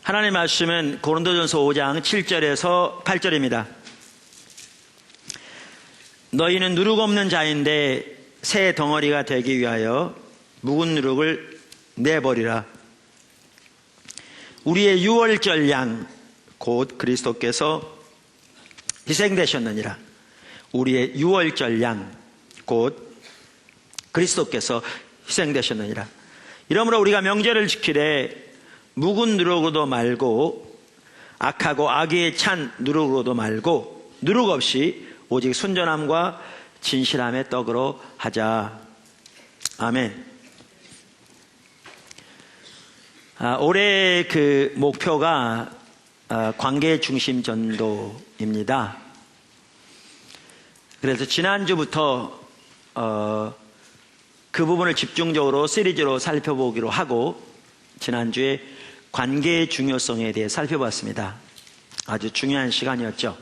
하나님의 말씀은 고린도전서 5장 7절에서 8절입니다. 너희는 누룩 없는 자인데 새 덩어리가 되기 위하여 묵은 누룩을 내버리라. 우리의 유월절 양 곧 그리스도께서 희생되셨느니라. 우리의 유월절 양 곧 그리스도께서 희생되셨느니라. 이러므로 우리가 명절을 지키되 묵은 누룩으로도 말고 악하고 악의에 찬 누룩으로도 말고 누룩 없이 오직 순전함과 진실함의 떡으로 하자. 아멘. 올해 그 목표가 관계 중심 전도입니다. 그래서 지난주부터 그 부분을 집중적으로 시리즈로 살펴보기로 하고 지난주에 관계의 중요성에 대해 살펴봤습니다. 아주 중요한 시간이었죠.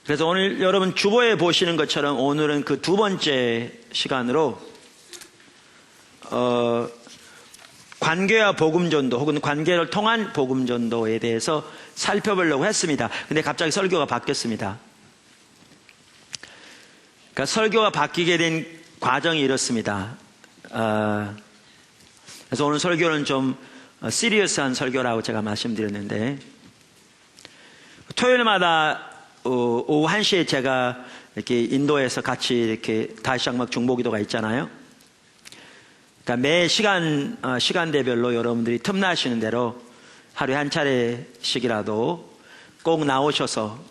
그래서 오늘 여러분 주보에 보시는 것처럼 오늘은 그 두 번째 시간으로 관계와 복음전도 혹은 관계를 통한 복음전도에 대해서 살펴보려고 했습니다. 근데 갑자기 설교가 바뀌었습니다. 그러니까 설교가 바뀌게 된 과정이 이렇습니다. 그래서 오늘 설교는 좀 시리어스한 설교라고 제가 말씀드렸는데, 토요일마다 오후 1시에 제가 이렇게 인도에서 같이 이렇게 다시장막 중보기도가 있잖아요. 그러니까 매 시간대별로 여러분들이 틈나시는 대로 하루에 한 차례씩이라도 꼭 나오셔서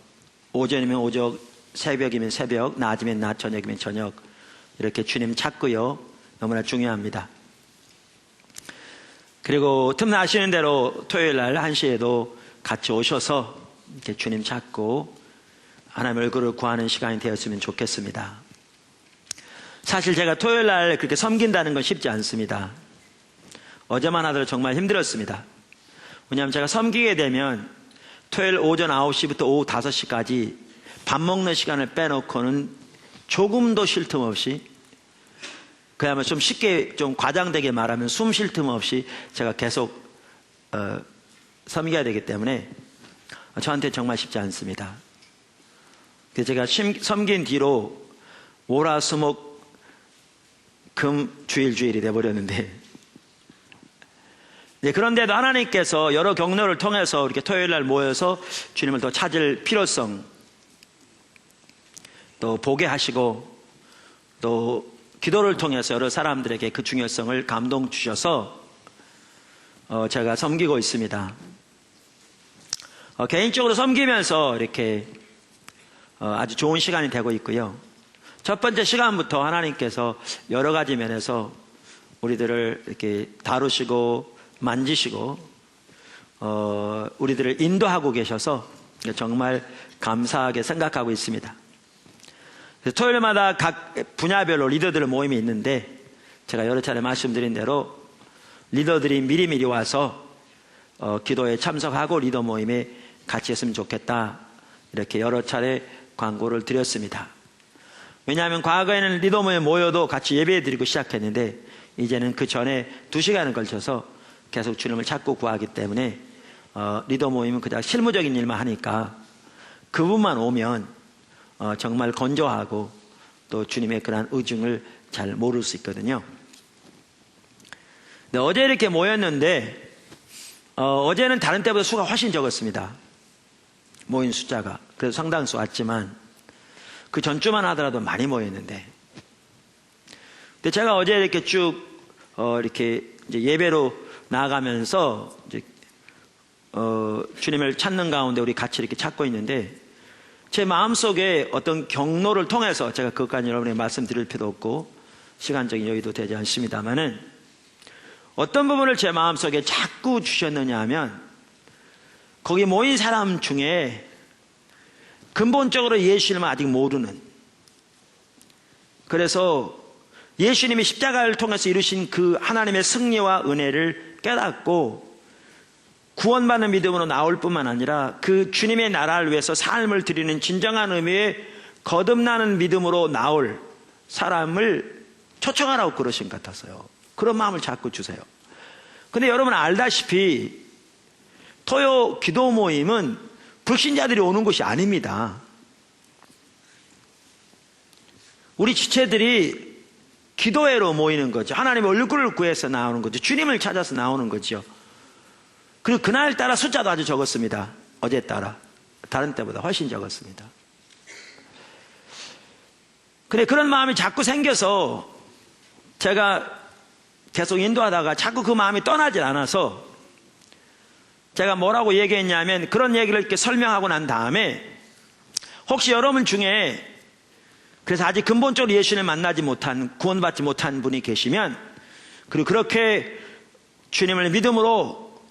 오전이면 오전, 새벽이면 새벽, 낮이면 낮, 저녁이면 저녁 이렇게 주님 찾고요. 너무나 중요합니다. 그리고 틈나시는 대로 토요일날 1시에도 같이 오셔서 이렇게 주님 찾고 하나님의 얼굴을 구하는 시간이 되었으면 좋겠습니다. 사실 제가 토요일날 그렇게 섬긴다는 건 쉽지 않습니다. 어제만 하더라도 정말 힘들었습니다. 왜냐하면 제가 섬기게 되면 토요일 오전 9시부터 오후 5시까지 밥 먹는 시간을 빼놓고는 조금도 쉴 틈 없이, 그야말로 좀 쉽게 좀 과장되게 말하면 숨 쉴 틈 없이 제가 계속 섬겨야 되기 때문에 저한테 정말 쉽지 않습니다. 그래서 제가 섬긴 뒤로 월화수목 금 주일이 돼버렸는데, 그런데도 하나님께서 여러 경로를 통해서 이렇게 토요일날 모여서 주님을 더 찾을 필요성 또 보게 하시고, 또 기도를 통해서 여러 사람들에게 그 중요성을 감동 주셔서 제가 섬기고 있습니다. 개인적으로 섬기면서 이렇게 아주 좋은 시간이 되고 있고요. 첫 번째 시간부터 하나님께서 여러 가지 면에서 우리들을 이렇게 다루시고 만지시고 우리들을 인도하고 계셔서 정말 감사하게 생각하고 있습니다. 토요일마다 각 분야별로 리더들 모임이 있는데, 제가 여러 차례 말씀드린 대로 리더들이 미리미리 와서 기도에 참석하고 리더 모임에 같이 했으면 좋겠다, 이렇게 여러 차례 광고를 드렸습니다. 왜냐하면 과거에는 리더 모임에 모여도 같이 예배 드리고 시작했는데, 이제는 그 전에 2시간을 걸쳐서 계속 주님을 찾고 구하기 때문에 리더 모임은 그냥 실무적인 일만 하니까 그분만 오면 정말 건조하고 또 주님의 그러한 의중을 잘 모를 수 있거든요. 근데 어제 이렇게 모였는데 어제는 다른 때보다 수가 훨씬 적었습니다. 모인 숫자가. 그래서 상당수 왔지만 그 전주만 하더라도 많이 모였는데, 근데 제가 어제 이렇게 쭉 이렇게 이제 예배로 나아가면서 이제 주님을 찾는 가운데 우리 같이 이렇게 찾고 있는데, 제 마음속에 어떤 경로를 통해서, 제가 그것까지 여러분에게 말씀드릴 필요도 없고 시간적인 여유도 되지 않습니다만은, 어떤 부분을 제 마음속에 자꾸 주셨느냐 하면, 거기 모인 사람 중에 근본적으로 예수님을 아직 모르는, 그래서 예수님이 십자가를 통해서 이루신 그 하나님의 승리와 은혜를 깨닫고 구원받는 믿음으로 나올 뿐만 아니라 그 주님의 나라를 위해서 삶을 드리는 진정한 의미의 거듭나는 믿음으로 나올 사람을 초청하라고 그러신 것 같아서요. 그런 마음을 자꾸 주세요. 근데 여러분 알다시피 토요 기도 모임은 불신자들이 오는 곳이 아닙니다. 우리 지체들이 기도회로 모이는 거죠. 하나님의 얼굴을 구해서 나오는 거죠. 주님을 찾아서 나오는 거죠. 그리고 그날따라 숫자도 아주 적었습니다. 어제 따라 다른 때보다 훨씬 적었습니다. 근데 그런 마음이 자꾸 생겨서 제가 계속 인도하다가 자꾸 그 마음이 떠나질 않아서 제가 뭐라고 얘기했냐면, 그런 얘기를 이렇게 설명하고 난 다음에 혹시 여러분 중에 그래서 아직 근본적으로 예수님을 만나지 못한, 구원받지 못한 분이 계시면, 그리고 그렇게 주님을 믿음으로,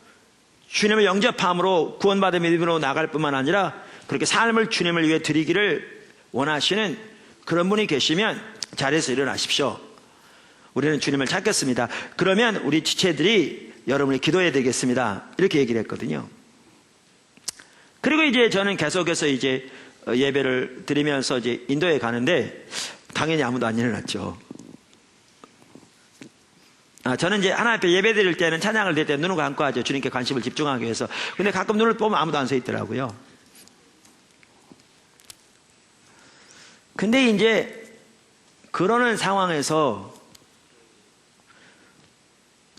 주님을 영접함으로 구원받은 믿음으로 나갈 뿐만 아니라 그렇게 삶을 주님을 위해 드리기를 원하시는 그런 분이 계시면 자리에서 일어나십시오. 우리는 주님을 찾겠습니다. 그러면 우리 지체들이 여러분이 기도해야 되겠습니다. 이렇게 얘기를 했거든요. 그리고 이제 저는 계속해서 이제 예배를 드리면서 이제 인도에 가는데 당연히 아무도 안 일어났죠. 저는 이제 하나님 앞에 예배 드릴 때는, 찬양을 드릴 때 눈을 감고 하죠. 주님께 관심을 집중하기 위해서. 근데 가끔 눈을 보면 아무도 안 서 있더라고요. 근데 이제 그러는 상황에서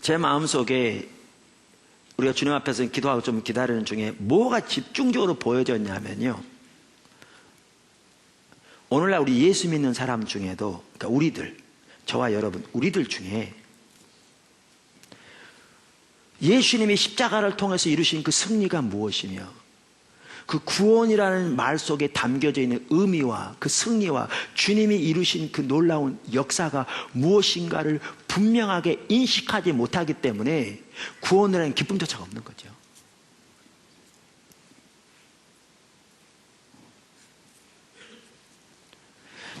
제 마음속에 우리가 주님 앞에서 기도하고 좀 기다리는 중에 뭐가 집중적으로 보여졌냐면요, 오늘날 우리 예수 믿는 사람 중에도, 그러니까 우리들, 저와 여러분, 우리들 중에 예수님이 십자가를 통해서 이루신 그 승리가 무엇이며 그 구원이라는 말 속에 담겨져 있는 의미와 그 승리와 주님이 이루신 그 놀라운 역사가 무엇인가를 분명하게 인식하지 못하기 때문에 구원이라는 기쁨조차가 없는 거죠.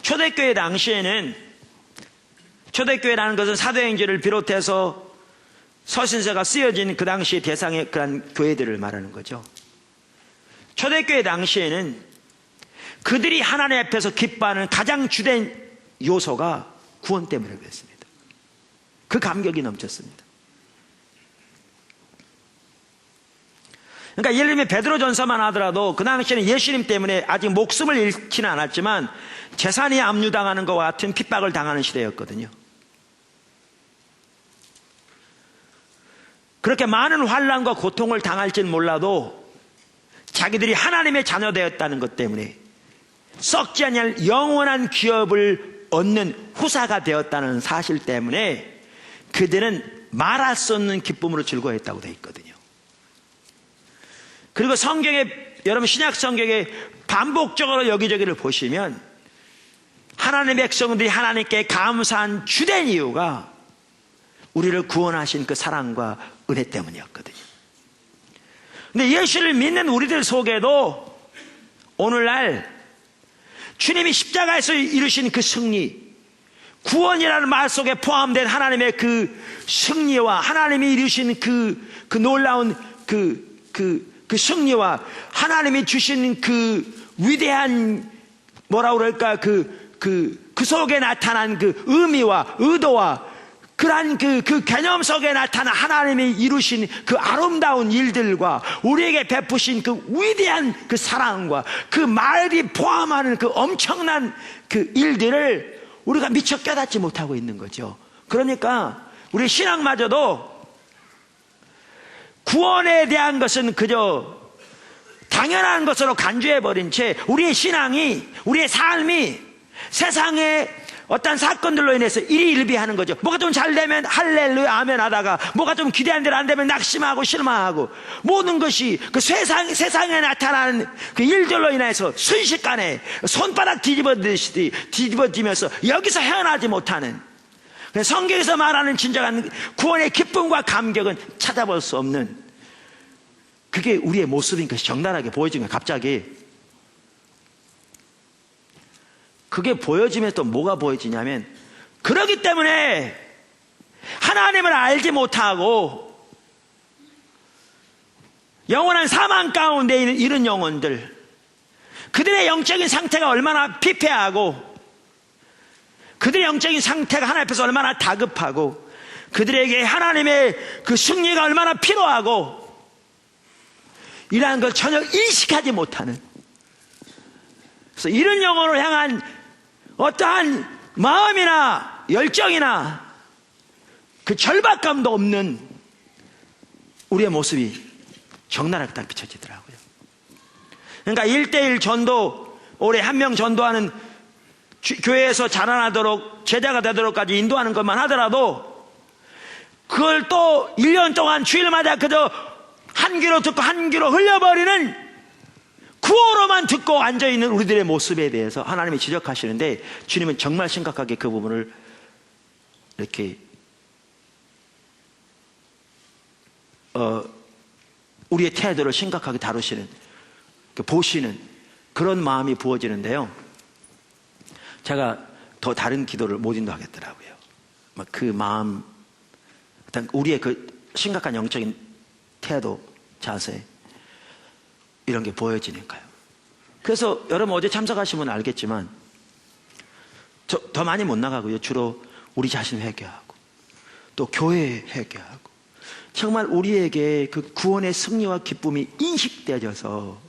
초대교회 당시에는, 초대교회라는 것은 사도행전을 비롯해서 서신서가 쓰여진 그 당시의 대상의 그런 교회들을 말하는 거죠. 초대교회 당시에는 그들이 하나님 앞에서 기뻐하는 가장 주된 요소가 구원 때문에 그랬습니다. 그 감격이 넘쳤습니다. 그러니까 예를 들면 베드로전서만 하더라도 그 당시에는 예수님 때문에 아직 목숨을 잃지는 않았지만 재산이 압류당하는 것과 같은 핍박을 당하는 시대였거든요. 그렇게 많은 환난과 고통을 당할지는 몰라도 자기들이 하나님의 자녀 되었다는 것 때문에 썩지 않을 영원한 기업을 얻는 후사가 되었다는 사실 때문에 그들은 말할 수 없는 기쁨으로 즐거워했다고 되어 있거든요. 그리고 성경에, 여러분 신약 성경에 반복적으로 여기저기를 보시면 하나님의 백성들이 하나님께 감사한 주된 이유가 우리를 구원하신 그 사랑과 은혜 때문이었거든요. 근데 예수를 믿는 우리들 속에도 오늘날 주님이 십자가에서 이루신 그 승리, 구원이라는 말 속에 포함된 하나님의 그 승리와 하나님이 이루신 그 놀라운 그 승리와 하나님이 주신 그 위대한 뭐라고 그럴까 그 속에 나타난 그 의미와 의도와 그러한 그 개념 속에 나타난 하나님이 이루신 그 아름다운 일들과 우리에게 베푸신 그 위대한 그 사랑과 그 말이 포함하는 그 엄청난 그 일들을 우리가 미처 깨닫지 못하고 있는 거죠. 그러니까 우리 신앙마저도 구원에 대한 것은 그저 당연한 것으로 간주해버린 채 우리의 신앙이, 우리의 삶이 세상에 어떤 사건들로 인해서 일희일비하는 거죠. 뭐가 좀 잘 되면 할렐루야 아멘 하다가 뭐가 좀 기대한 대로 안 되면 낙심하고 실망하고 모든 것이 그 세상에 나타나는 그 일들로 인해서 순식간에 손바닥 뒤집어지듯이 뒤집어지면서 여기서 헤어나지 못하는, 성경에서 말하는 진정한 구원의 기쁨과 감격은 찾아볼 수 없는, 그게 우리의 모습인 것이 적나라하게 보여진 거예요. 갑자기 그게 보여지면 또 뭐가 보여지냐면, 그러기 때문에 하나님을 알지 못하고 영원한 사망 가운데 있는 이런 영혼들, 그들의 영적인 상태가 얼마나 피폐하고, 그들의 영적인 상태가 하나님 앞에서 얼마나 다급하고, 그들에게 하나님의 그 승리가 얼마나 필요하고, 이러한 걸 전혀 인식하지 못하는, 그래서 이런 영혼을 향한 어떠한 마음이나 열정이나 그 절박감도 없는 우리의 모습이 적나라하게 딱 비춰지더라고요. 그러니까 1:1 전도, 올해 한 명 전도하는, 교회에서 자라나도록 제자가 되도록까지 인도하는 것만 하더라도 그걸 또 1년 동안 주일마다 그저 한 귀로 듣고 한 귀로 흘려버리는, 구호로만 듣고 앉아있는 우리들의 모습에 대해서 하나님이 지적하시는데, 주님은 정말 심각하게 그 부분을 이렇게 우리의 태도를 심각하게 다루시는, 보시는 그런 마음이 부어지는데요. 제가 더 다른 기도를 못 인도하겠더라고요. 그 마음, 우리의 그 심각한 영적인 태도, 자세, 이런 게 보여지니까요. 그래서 여러분 어제 참석하시면 알겠지만, 더 많이 못 나가고요. 주로 우리 자신 회개하고, 또 교회 회개하고, 정말 우리에게 그 구원의 승리와 기쁨이 인식되어져서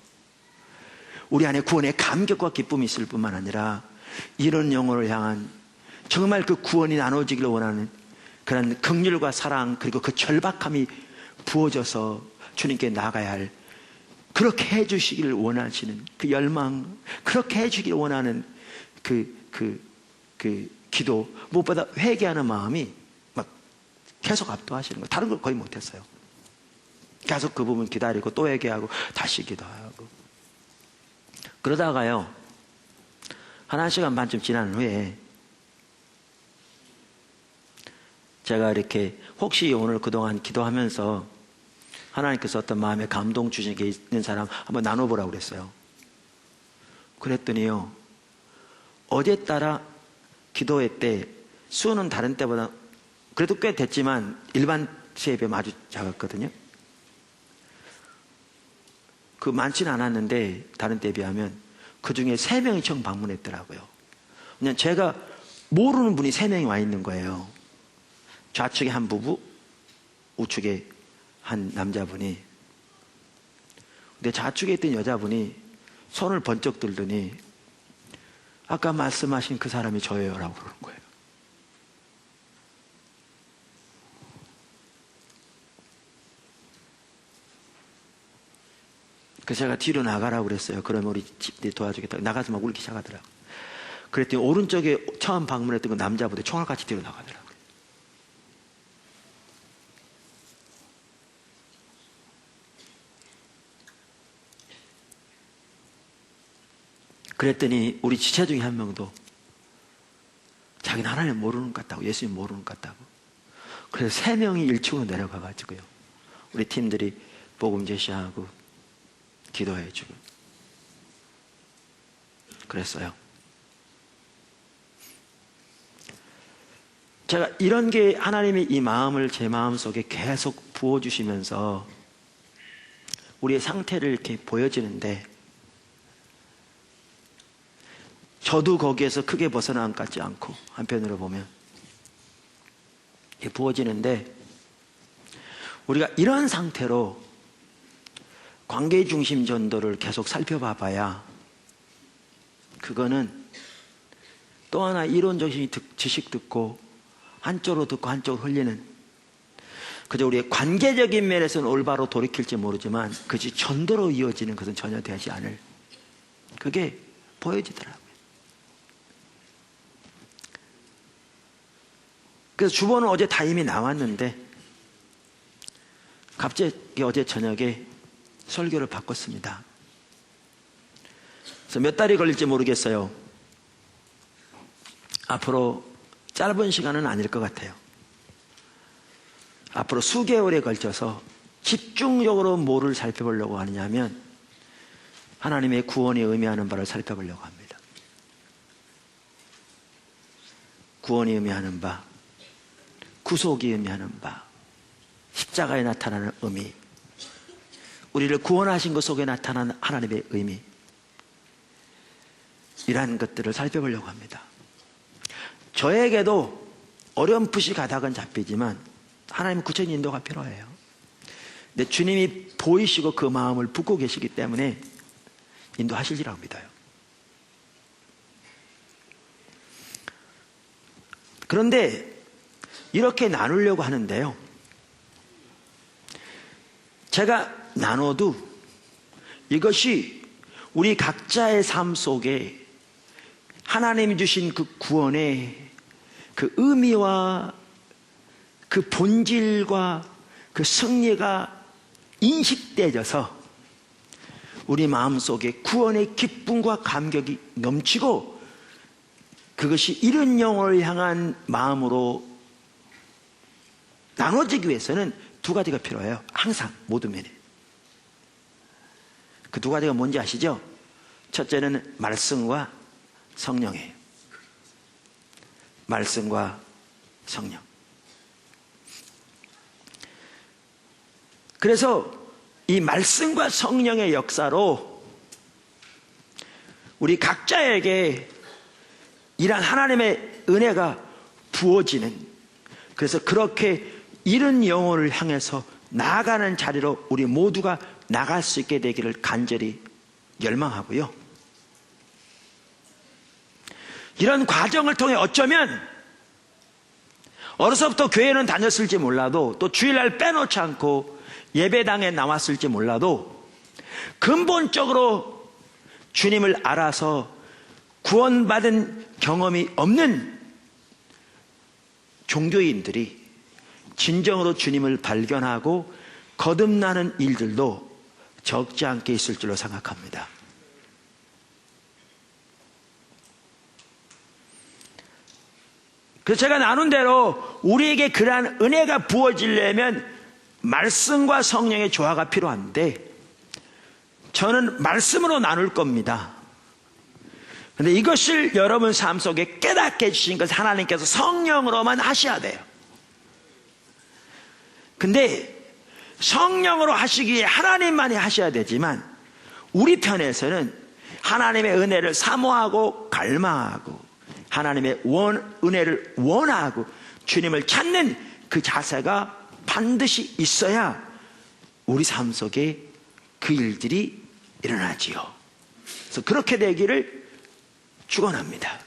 우리 안에 구원의 감격과 기쁨이 있을 뿐만 아니라, 이런 영혼을 향한 정말 그 구원이 나눠지기를 원하는 그런 긍휼과 사랑, 그리고 그 절박함이 부어져서 주님께 나가야 할, 그렇게 해주시기를 원하시는 그 열망, 그렇게 해주기를 원하는 그 기도, 무엇보다 회개하는 마음이 막 계속 압도하시는 거예요. 다른 걸 거의 못했어요. 계속 그 부분 기다리고 또 회개하고 다시 기도하고. 그러다가요, 한 1시간 반쯤 지난 후에 제가 이렇게 혹시 오늘 그동안 기도하면서 하나님께서 어떤 마음에 감동 주신 게 있는 사람 한번 나눠보라고 그랬어요. 그랬더니요, 어제 따라 기도회 때 수는 다른 때보다 그래도 꽤 됐지만 일반 예배 아주 작았거든요. 그 많지는 않았는데 다른 때에 비하면 그 중에 3명이 처음 방문했더라고요. 그냥 제가 모르는 분이 3명이 와 있는 거예요. 좌측에 한 부부, 우측에 한 남자분이. 근데 좌측에 있던 여자분이 손을 번쩍 들더니 아까 말씀하신 그 사람이 저예요 라고 그러는 거예요. 그래서 제가 뒤로 나가라고 그랬어요. 그러면 우리 집들이 도와주겠다고. 나가서 막 울기 시작하더라고요. 그랬더니 오른쪽에 처음 방문했던 그 남자분이 총알같이 뒤로 나가더라고요. 그랬더니 우리 지체 중에 한 명도 자기는 하나님 모르는 것 같다고, 예수님 모르는 것 같다고. 그래서 3명이 1층으로 내려가가지고요, 우리 팀들이 복음 제시하고 기도해주고 그랬어요. 제가 이런 게 하나님이 이 마음을 제 마음속에 계속 부어주시면서 우리의 상태를 이렇게 보여지는데, 저도 거기에서 크게 벗어난 것 같지 않고 한편으로 보면 이게 부어지는데, 우리가 이런 상태로 관계 중심 전도를 계속 살펴봐봐야 그거는 또 하나 이론적인 지식 듣고 한쪽으로 듣고 한쪽으로 흘리는, 그저 우리의 관계적인 면에서는 올바로 돌이킬지 모르지만 그것이 전도로 이어지는 것은 전혀 되지 않을, 그게 보여지더라고요. 그래서 주보는 어제 다 이미 나왔는데 갑자기 어제 저녁에 설교를 바꿨습니다. 그래서 몇 달이 걸릴지 모르겠어요. 앞으로 짧은 시간은 아닐 것 같아요. 앞으로 수개월에 걸쳐서 집중적으로 뭐를 살펴보려고 하느냐면 하나님의 구원이 의미하는 바를 살펴보려고 합니다. 구원이 의미하는 바, 구속이 의미하는 바, 십자가에 나타나는 의미, 우리를 구원하신 것 속에 나타나는 하나님의 의미, 이러한 것들을 살펴보려고 합니다. 저에게도 어렴풋이 가닥은 잡히지만 하나님의 구체적인 인도가 필요해요. 근데 주님이 보이시고 그 마음을 붓고 계시기 때문에 인도하시리라고 믿어요. 그런데 이렇게 나누려고 하는데요, 제가 나눠도 이것이 우리 각자의 삶 속에 하나님이 주신 그 구원의 그 의미와 그 본질과 그 승리가 인식되어져서 우리 마음속에 구원의 기쁨과 감격이 넘치고 그것이 이른 영혼을 향한 마음으로 나눠지기 위해서는 두 가지가 필요해요. 항상 모든 면에. 그 두 가지가 뭔지 아시죠? 첫째는 말씀과 성령이에요. 말씀과 성령. 그래서 이 말씀과 성령의 역사로 우리 각자에게 이런 하나님의 은혜가 부어지는, 그래서 그렇게 이른 영혼을 향해서 나아가는 자리로 우리 모두가 나갈 수 있게 되기를 간절히 열망하고요, 이런 과정을 통해 어쩌면 어려서부터 교회는 다녔을지 몰라도, 또 주일날 빼놓지 않고 예배당에 나왔을지 몰라도 근본적으로 주님을 알아서 구원받은 경험이 없는 종교인들이 진정으로 주님을 발견하고 거듭나는 일들도 적지 않게 있을 줄로 생각합니다. 그래서 제가 나눈 대로 우리에게 그러한 은혜가 부어지려면 말씀과 성령의 조화가 필요한데, 저는 말씀으로 나눌 겁니다. 그런데 이것을 여러분 삶 속에 깨닫게 해주신 것은 하나님께서 성령으로만 하셔야 돼요. 근데 성령으로 하시기 위해 하나님만이 하셔야 되지만, 우리 편에서는 하나님의 은혜를 사모하고 갈망하고 하나님의 은혜를 원하고 주님을 찾는 그 자세가 반드시 있어야 우리 삶 속에 그 일들이 일어나지요. 그래서 그렇게 되기를 축원합니다.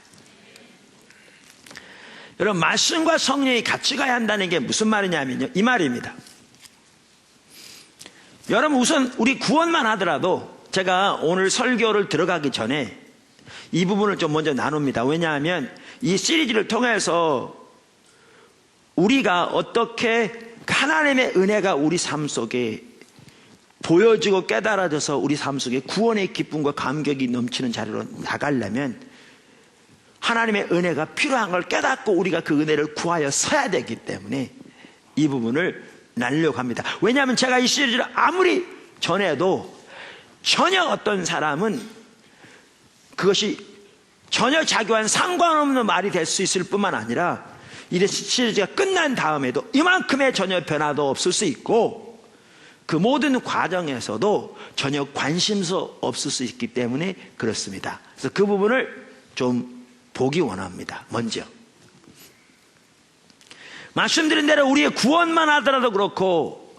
여러분, 말씀과 성령이 같이 가야 한다는 게 무슨 말이냐면요, 이 말입니다. 여러분, 우선 우리 구원만 하더라도, 제가 오늘 설교를 들어가기 전에 이 부분을 좀 먼저 나눕니다. 왜냐하면 이 시리즈를 통해서 우리가 어떻게 하나님의 은혜가 우리 삶 속에 보여지고 깨달아져서 우리 삶 속에 구원의 기쁨과 감격이 넘치는 자리로 나가려면 하나님의 은혜가 필요한 걸 깨닫고 우리가 그 은혜를 구하여 서야 되기 때문에 이 부분을 나누려고 합니다. 왜냐하면 제가 이 시리즈를 아무리 전해도 전혀 어떤 사람은 그것이 전혀 자기와는 상관없는 말이 될 수 있을 뿐만 아니라 이 시리즈가 끝난 다음에도 이만큼의 전혀 변화도 없을 수 있고, 그 모든 과정에서도 전혀 관심도 없을 수 있기 때문에 그렇습니다. 그래서 그 부분을 좀 보기 원합니다. 먼저 말씀드린 대로 우리의 구원만 하더라도 그렇고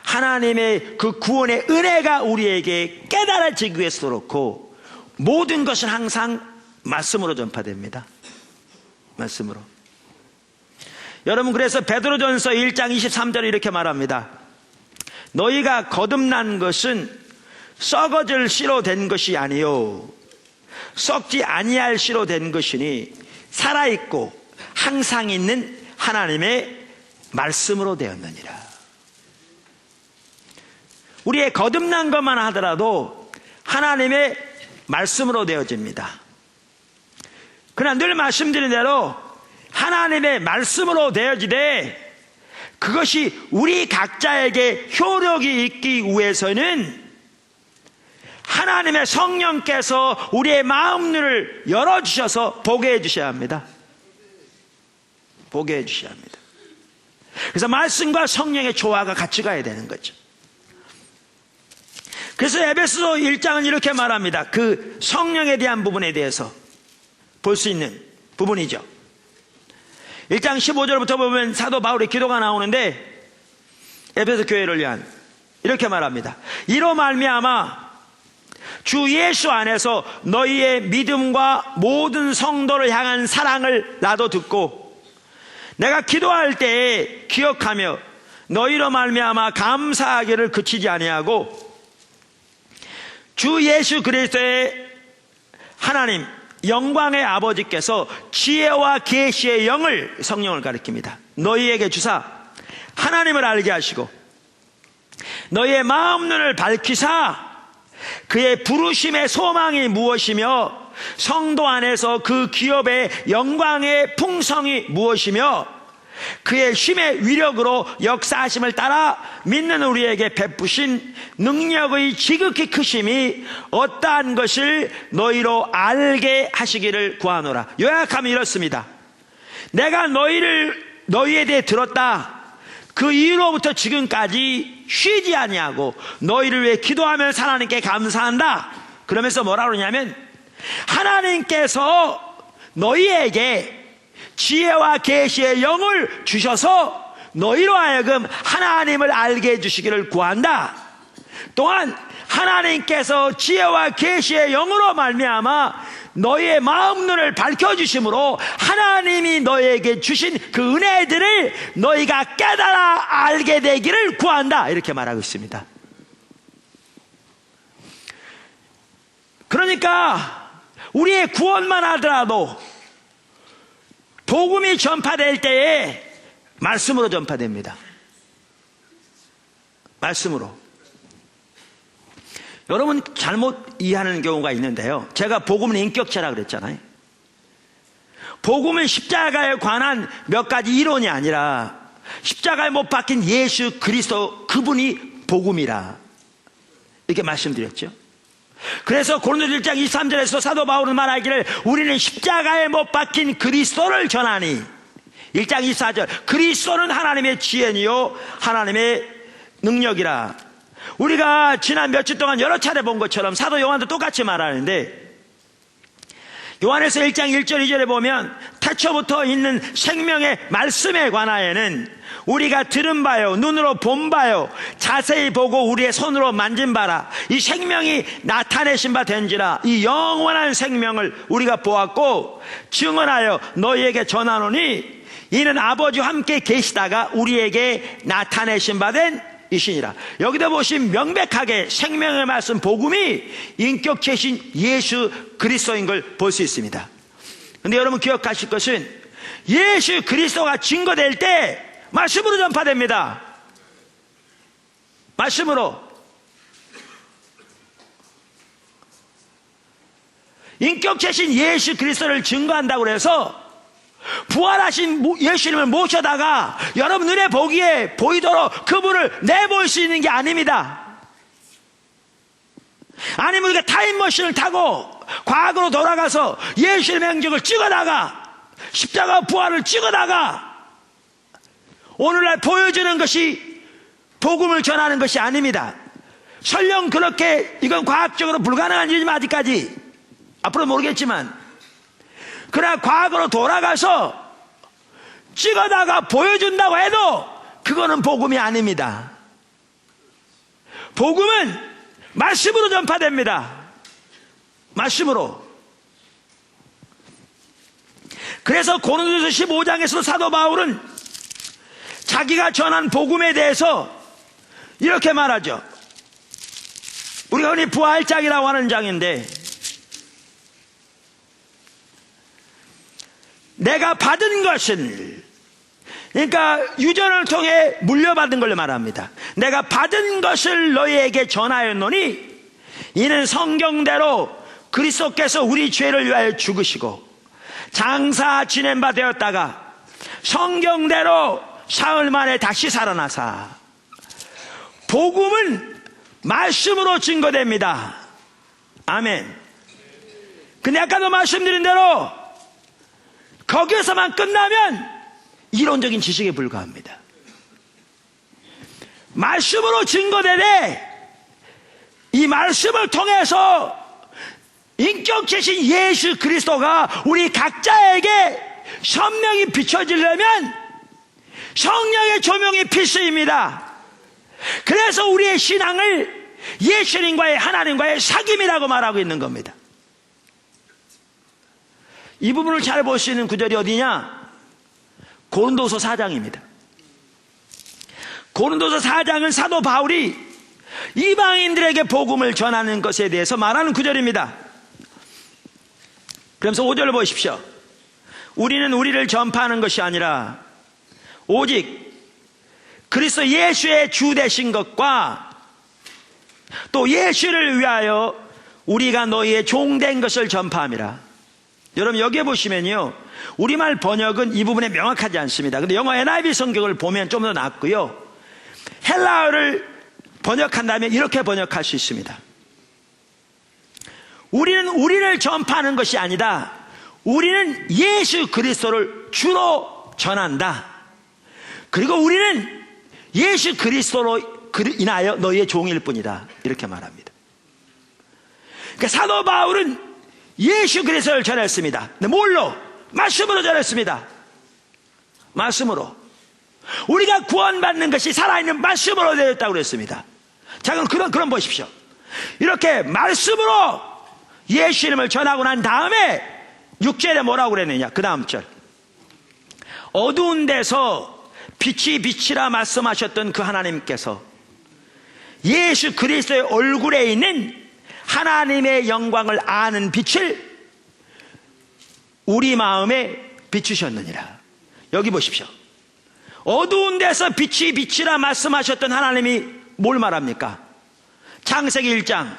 하나님의 그 구원의 은혜가 우리에게 깨달아지기 위해서 그렇고 모든 것은 항상 말씀으로 전파됩니다. 말씀으로. 여러분, 그래서 베드로전서 1장 23절에 이렇게 말합니다. 너희가 거듭난 것은 썩어질 씨로 된 것이 아니요 썩지 아니할 씨로 된 것이니 살아있고 항상 있는 하나님의 말씀으로 되었느니라. 우리의 거듭난 것만 하더라도 하나님의 말씀으로 되어집니다. 그러나 늘 말씀드린 대로 하나님의 말씀으로 되어지되 그것이 우리 각자에게 효력이 있기 위해서는 하나님의 성령께서 우리의 마음을 열어주셔서 보게 해주셔야 합니다. 보게 해주셔야 합니다. 그래서 말씀과 성령의 조화가 같이 가야 되는 거죠. 그래서 에베소서 1장은 이렇게 말합니다. 그 성령에 대한 부분에 대해서 볼 수 있는 부분이죠. 1장 15절부터 보면 사도 바울의 기도가 나오는데 에베소 교회를 위한 이렇게 말합니다. 이로 말미암아 주 예수 안에서 너희의 믿음과 모든 성도를 향한 사랑을 나도 듣고 내가 기도할 때에 기억하며 너희로 말미암아 감사하기를 그치지 아니하고 주 예수 그리스도의 하나님 영광의 아버지께서 지혜와 계시의 영을 성령을 가리킵니다. 너희에게 주사 하나님을 알게 하시고 너희의 마음 눈을 밝히사 그의 부르심의 소망이 무엇이며 성도 안에서 그 기업의 영광의 풍성이 무엇이며 그의 힘의 위력으로 역사하심을 따라 믿는 우리에게 베푸신 능력의 지극히 크심이 어떠한 것을 너희로 알게 하시기를 구하노라. 요약하면 이렇습니다. 내가 너희에 대해 들었다. 그 이후로부터 지금까지 쉬지 아니하고 너희를 위해 기도하면서 하나님께 감사한다. 그러면서 뭐라 그러냐면 하나님께서 너희에게 지혜와 계시의 영을 주셔서 너희로 하여금 하나님을 알게 해주시기를 구한다. 또한 하나님께서 지혜와 계시의 영으로 말미암아 너희의 마음 눈을 밝혀주심으로 하나님이 너희에게 주신 그 은혜들을 너희가 깨달아 알게 되기를 구한다. 이렇게 말하고 있습니다. 그러니까 우리의 구원만 하더라도 복음이 전파될 때에 말씀으로 전파됩니다. 말씀으로. 여러분 잘못 이해하는 경우가 있는데요. 제가 복음은 인격체라 그랬잖아요. 복음은 십자가에 관한 몇 가지 이론이 아니라 십자가에 못 박힌 예수 그리스도 그분이 복음이라 이렇게 말씀드렸죠. 그래서 고린도서 1장 23절에서 사도 바울은 말하기를 우리는 십자가에 못 박힌 그리스도를 전하니 1장 24절 그리스도는 하나님의 지혜니요 하나님의 능력이라. 우리가 지난 며칠 동안 여러 차례 본 것처럼 사도 요한도 똑같이 말하는데 요한에서 1장 1절 2절에 보면 태초부터 있는 생명의 말씀에 관하여는 우리가 들은 바요 눈으로 본 바요 자세히 보고 우리의 손으로 만진 바라 이 생명이 나타내신 바 된지라 이 영원한 생명을 우리가 보았고 증언하여 너희에게 전하노니 이는 아버지와 함께 계시다가 우리에게 나타내신 바 된 이시니라. 여기다 보시면 명백하게 생명의 말씀 복음이 인격체신 예수 그리스도인 걸 볼 수 있습니다. 그런데 여러분 기억하실 것은 예수 그리스도가 증거될 때 말씀으로 전파됩니다. 말씀으로. 인격체신 예수 그리스도를 증거한다고 해서 부활하신 예수님을 모셔다가 여러분 눈에 보이도록 그분을 내볼 수 있는 게 아닙니다. 아니면 우리가 타임머신을 타고 과거로 돌아가서 예수님의 행적을 찍어다가 십자가 부활을 찍어다가 오늘날 보여주는 것이 복음을 전하는 것이 아닙니다. 설령 그렇게 이건 과학적으로 불가능한 일이지만 아직까지 앞으로 모르겠지만 그러나 과거로 돌아가서 찍어다가 보여준다고 해도 그거는 복음이 아닙니다. 복음은 말씀으로 전파됩니다. 말씀으로. 그래서 고린도서 15장에서 사도 바울은 자기가 전한 복음에 대해서 이렇게 말하죠. 우리가 흔히 부활장이라고 하는 장인데 내가 받은 것은 그러니까 유전을 통해 물려받은 걸 말합니다. 내가 받은 것을 너희에게 전하였노니 이는 성경대로 그리스도께서 우리 죄를 위하여 죽으시고 장사 지낸 바 되었다가 성경대로 사흘 만에 다시 살아나사. 복음은 말씀으로 증거됩니다. 아멘. 근데 아까도 말씀드린 대로 거기에서만 끝나면 이론적인 지식에 불과합니다. 말씀으로 증거되되 이 말씀을 통해서 인격체신 예수 그리스도가 우리 각자에게 선명히 비춰지려면 성령의 조명이 필수입니다. 그래서 우리의 신앙을 예수님과의 하나님과의 사귐이라고 말하고 있는 겁니다. 이 부분을 잘 볼 수 있는 구절이 어디냐? 고린도서 4장입니다. 고린도서 4장은 사도 바울이 이방인들에게 복음을 전하는 것에 대해서 말하는 구절입니다. 그러면서 5절을 보십시오. 우리는 우리를 전파하는 것이 아니라 오직 그리스도 예수의 주 되신 것과 또 예수를 위하여 우리가 너희의 종된 것을 전파함이라. 여러분 여기에 보시면요, 우리말 번역은 이 부분에 명확하지 않습니다. 근데 영어 NIV 성경을 보면 좀 더 낫고요, 헬라어를 번역한다면 이렇게 번역할 수 있습니다. 우리는 우리를 전파하는 것이 아니다. 우리는 예수 그리스도를 주로 전한다. 그리고 우리는 예수 그리스도로 인하여 너희의 종일 뿐이다. 이렇게 말합니다. 그러니까 사도 바울은 예수 그리스도를 전했습니다. 근데 뭘로? 말씀으로 전했습니다. 말씀으로. 우리가 구원받는 것이 살아있는 말씀으로 되었다고 그랬습니다. 자, 그럼 보십시오. 이렇게 말씀으로 예수 이름을 전하고 난 다음에 6절에 뭐라고 그랬느냐? 그 다음 절. 어두운 데서 빛이 빛이라 말씀하셨던 그 하나님께서 예수 그리스도의 얼굴에 있는 하나님의 영광을 아는 빛을 우리 마음에 비추셨느니라. 여기 보십시오. 어두운 데서 빛이 빛이라 말씀하셨던 하나님이 뭘 말합니까? 창세기 1장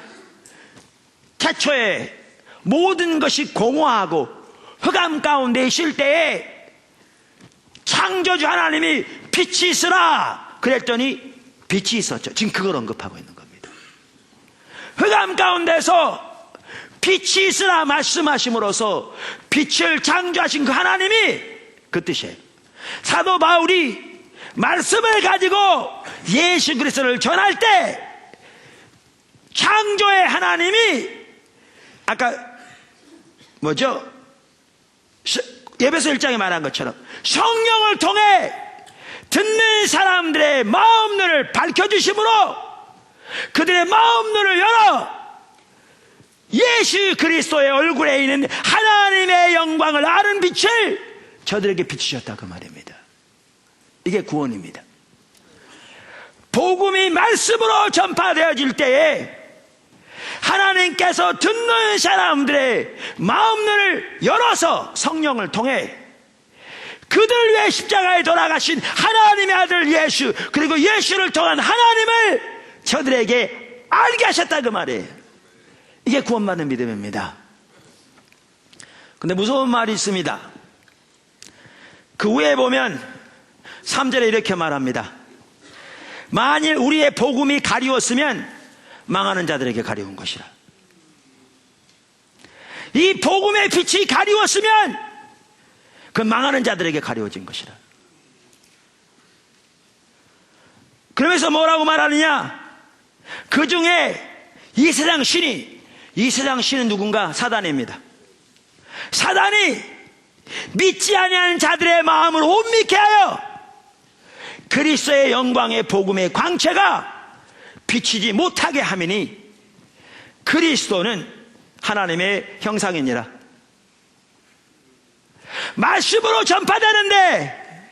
태초에 모든 것이 공허하고 흑암 가운데 있을 때에 창조주 하나님이 빛이 있으라 그랬더니 빛이 있었죠. 지금 그걸 언급하고 있는 겁니다. 흑암 가운데서 빛이 있으라 말씀하심으로써 빛을 창조하신 그 하나님이 그 뜻이에요. 사도 바울이 말씀을 가지고 예수 그리스도를 전할 때 창조의 하나님이 아까 뭐죠? 예배서 1장에 말한 것처럼 성령을 통해 듣는 사람들의 마음눈을 밝혀주심으로 그들의 마음눈을 열어 예수 그리스도의 얼굴에 있는 하나님의 영광을 아는 빛을 저들에게 비추셨다 그 말입니다. 이게 구원입니다. 복음이 말씀으로 전파되어질 때에 하나님께서 듣는 사람들의 마음눈을 열어서 성령을 통해 그들 위해 십자가에 돌아가신 하나님의 아들 예수, 그리고 예수를 통한 하나님을 저들에게 알게 하셨다 그 말이에요. 이게 구원받는 믿음입니다. 근데 무서운 말이 있습니다. 그 후에 보면 3절에 이렇게 말합니다. 만일 우리의 복음이 가리웠으면 망하는 자들에게 가리운 것이라. 이 복음의 빛이 가리웠으면 그 망하는 자들에게 가리워진 것이라. 그러면서 뭐라고 말하느냐? 그 중에 이 세상 신은 누군가? 사단입니다. 사단이 믿지 아니하는 자들의 마음을 혼미케 하여 그리스도의 영광의 복음의 광채가 비치지 못하게 하미니 그리스도는 하나님의 형상이니라. 말씀으로 전파되는데,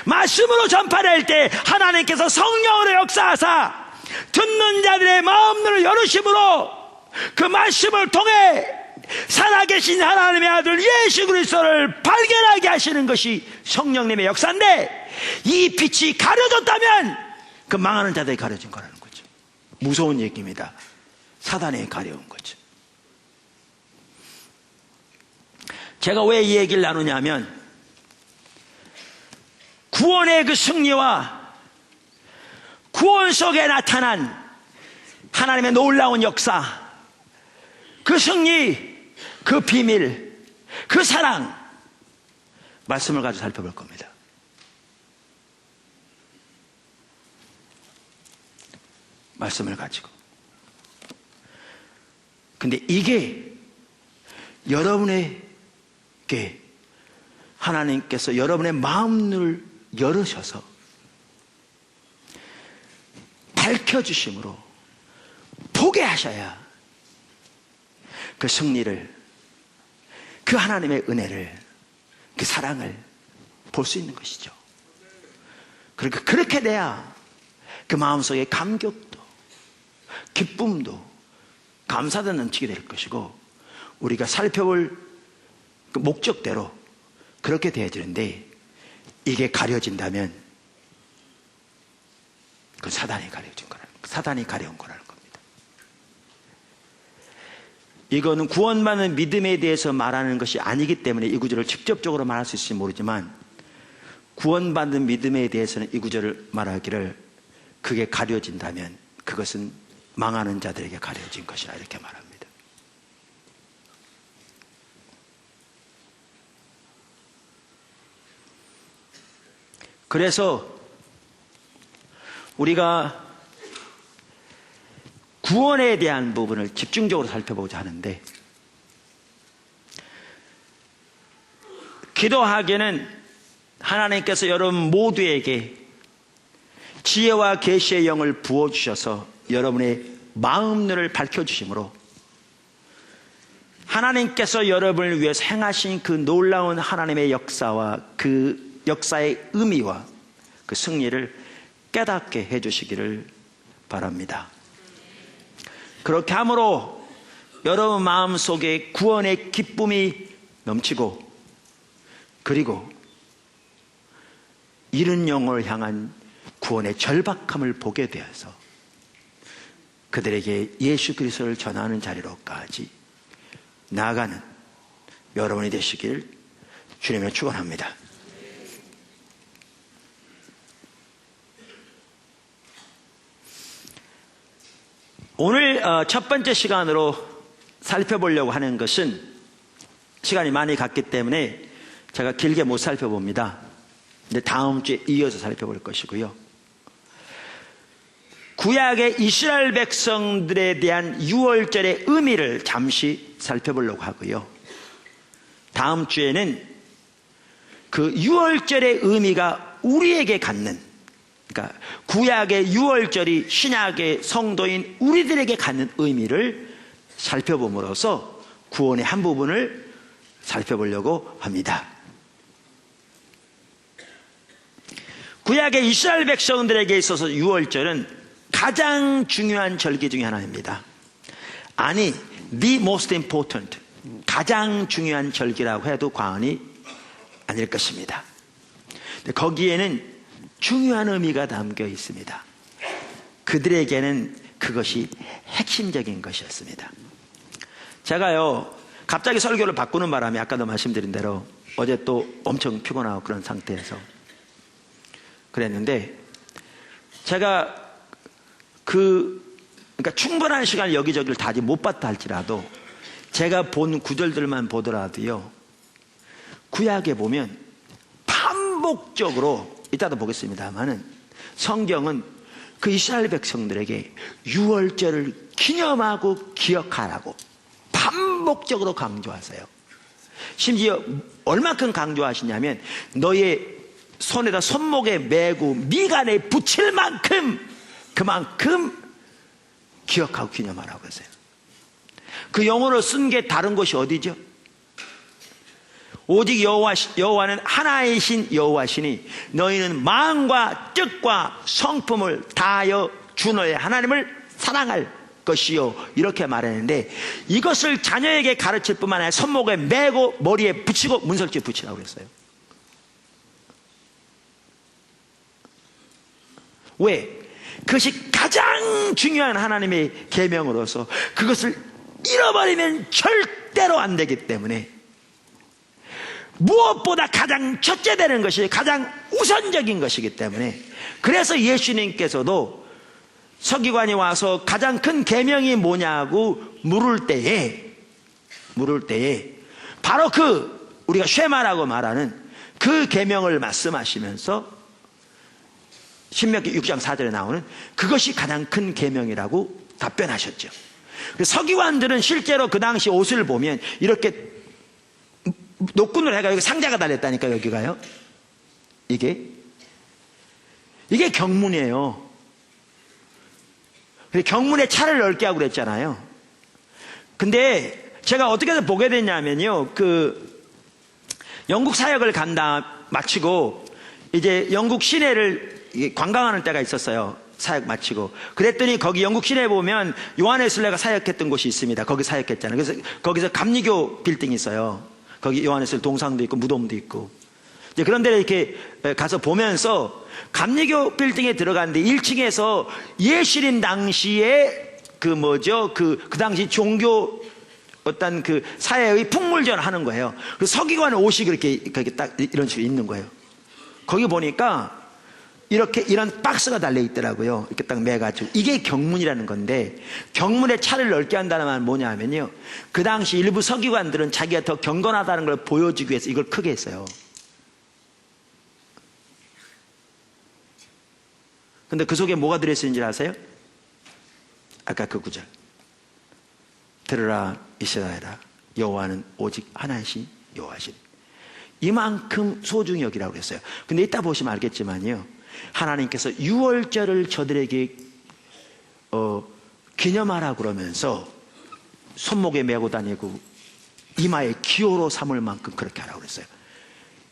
말씀으로 전파될 때 하나님께서 성령으로 역사하사 듣는 자들의 마음을 열으심으로 그 말씀을 통해 살아계신 하나님의 아들 예수 그리스도를 발견하게 하시는 것이 성령님의 역사인데, 이 빛이 가려졌다면 그 망하는 자들이 가려진 거라는 거죠. 무서운 얘기입니다. 사단에 가려운 거죠. 제가 왜 이 얘기를 나누냐면, 구원의 그 승리와 구원 속에 나타난 하나님의 놀라운 역사, 그 승리, 그 비밀, 그 사랑, 말씀을 가지고 살펴볼 겁니다. 말씀을 가지고. 근데 이게 여러분에게 하나님께서 여러분의 마음을 열으셔서 밝혀주심으로 보게 하셔야 그 승리를, 그 하나님의 은혜를, 그 사랑을 볼 수 있는 것이죠. 그러니까 그렇게 돼야 그 마음속에 감격도, 기쁨도, 감사도 넘치게 될 것이고, 우리가 살펴볼 그 목적대로 그렇게 되어지는데, 이게 가려진다면 그건 사단이 가려진 거라는, 사단이 가려운 거라는 겁니다. 이거는 구원받는 믿음에 대해서 말하는 것이 아니기 때문에 이 구절을 직접적으로 말할 수 있을지 모르지만, 구원받는 믿음에 대해서는 이 구절을 말하기를, 그게 가려진다면 그것은 망하는 자들에게 가려진 것이라 이렇게 말합니다. 그래서 우리가 구원에 대한 부분을 집중적으로 살펴보자 하는데, 기도하기에는 하나님께서 여러분 모두에게 지혜와 계시의 영을 부어주셔서 여러분의 마음눈을 밝혀주심으로 하나님께서 여러분을 위해서 행하신 그 놀라운 하나님의 역사와 그 역사의 의미와 그 승리를 깨닫게 해주시기를 바랍니다. 그렇게 함으로 여러분 마음속에 구원의 기쁨이 넘치고, 그리고 잃은 영혼을 향한 구원의 절박함을 보게 되어서 그들에게 예수 그리스도를 전하는 자리로까지 나아가는 여러분이 되시길 주님의 축원합니다. 오늘 첫 번째 시간으로 살펴보려고 하는 것은, 시간이 많이 갔기 때문에 제가 길게 못 살펴봅니다. 근데 다음 주에 이어서 살펴볼 것이고요. 구약의 이스라엘 백성들에 대한 유월절의 의미를 잠시 살펴보려고 하고요. 다음 주에는 그 유월절의 의미가 우리에게 갖는, 그러니까 구약의 유월절이 신약의 성도인 우리들에게 갖는 의미를 살펴봄으로써 구원의 한 부분을 살펴보려고 합니다. 구약의 이스라엘 백성들에게 있어서 유월절은 가장 중요한 절기 중에 하나입니다. 아니, the most important, 가장 중요한 절기라고 해도 과언이 아닐 것입니다. 거기에는 중요한 의미가 담겨 있습니다. 그들에게는 그것이 핵심적인 것이었습니다. 제가요, 갑자기 설교를 바꾸는 바람에 아까도 말씀드린 대로 어제 또 엄청 피곤하고 그런 상태에서 그랬는데, 제가 그러니까 충분한 시간을 여기저기를 다 못 봤다 할지라도 제가 본 구절들만 보더라도요, 구약에 보면 반복적으로, 이따도 보겠습니다만은, 성경은 그 이스라엘 백성들에게 유월절을 기념하고 기억하라고 반복적으로 강조하세요. 심지어 얼마큼 강조하시냐면, 너의 손에다 손목에 메고 미간에 붙일 만큼, 그만큼 기억하고 기념하라고 했어요. 그 영어로 쓴 게 다른 곳이 어디죠? 오직 여호와는 하나이신 여호와시니 너희는 마음과 뜻과 성품을 다하여 주 너의 하나님을 사랑할 것이요, 이렇게 말했는데, 이것을 자녀에게 가르칠 뿐만 아니라 손목에 메고 머리에 붙이고 문설주에 붙이라고 그랬어요. 왜? 그것이 가장 중요한 하나님의 계명으로서 그것을 잃어버리면 절대로 안 되기 때문에, 무엇보다 가장 첫째 되는 것이 가장 우선적인 것이기 때문에, 그래서 예수님께서도 서기관이 와서 가장 큰 계명이 뭐냐고 물을 때에 바로 그 우리가 쉐마라고 말하는 그 계명을 말씀하시면서 신명기 6장 4절에 나오는 그것이 가장 큰 계명이라고 답변하셨죠. 서기관들은 실제로 그 당시 옷을 보면 이렇게 노끈으로 해가지고 상자가 달렸다니까. 여기가요, 이게 경문이에요. 경문에 차를 넓게 하고 그랬잖아요. 근데 제가 어떻게 해서 보게 됐냐면요, 그 영국 사역을 마치고 이제 영국 시내를 관광하는 때가 있었어요. 사역 마치고. 그랬더니 거기 영국 시내에 보면 요한웨슬레가 사역했던 곳이 있습니다. 거기 사역했잖아요. 그래서 거기서 감리교 빌딩이 있어요. 거기 요한웨슬레 동상도 있고 무덤도 있고. 이제 그런 데를 이렇게 가서 보면서 감리교 빌딩에 들어갔는데 1층에서 예수님 당시에 그 당시 종교 어떤 그 사회의 풍물전 하는 거예요. 그래서 서기관 옷이 그렇게 딱 이런 식으로 있는 거예요. 거기 보니까 이런 박스가 달려 있더라고요. 이렇게 딱 매가지고. 이게 경문이라는 건데, 경문에 차를 넓게 한다는 말은 뭐냐 하면요, 그 당시 일부 서기관들은 자기가 더 경건하다는 걸 보여주기 위해서 이걸 크게 했어요. 근데 그 속에 뭐가 들어있는지 아세요? 아까 그 구절. 들으라 이스라엘아, 여호와는 오직 하나이신 여호와시니. 이만큼 소중히 여기라고 했어요. 근데 이따 보시면 알겠지만요, 하나님께서 유월절을 저들에게 기념하라 그러면서 손목에 메고 다니고 이마에 기호로 삼을 만큼 그렇게 하라고 그랬어요.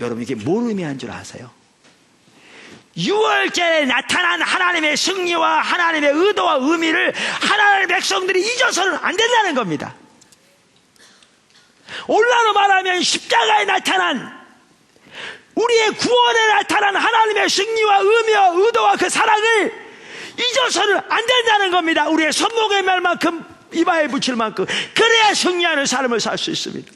여러분, 이게 뭘 의미한 줄 아세요? 유월절에 나타난 하나님의 승리와 하나님의 의도와 의미를 하나님의 백성들이 잊어서는 안 된다는 겁니다. 오늘날로 말하면 십자가에 나타난, 우리의 구원에 나타난 하나님의 승리와 의미와 의도와 그 사랑을 잊어서는 안 된다는 겁니다. 우리의 손목에 맬 만큼, 이마에 붙일 만큼. 그래야 승리하는 삶을 살 수 있습니다.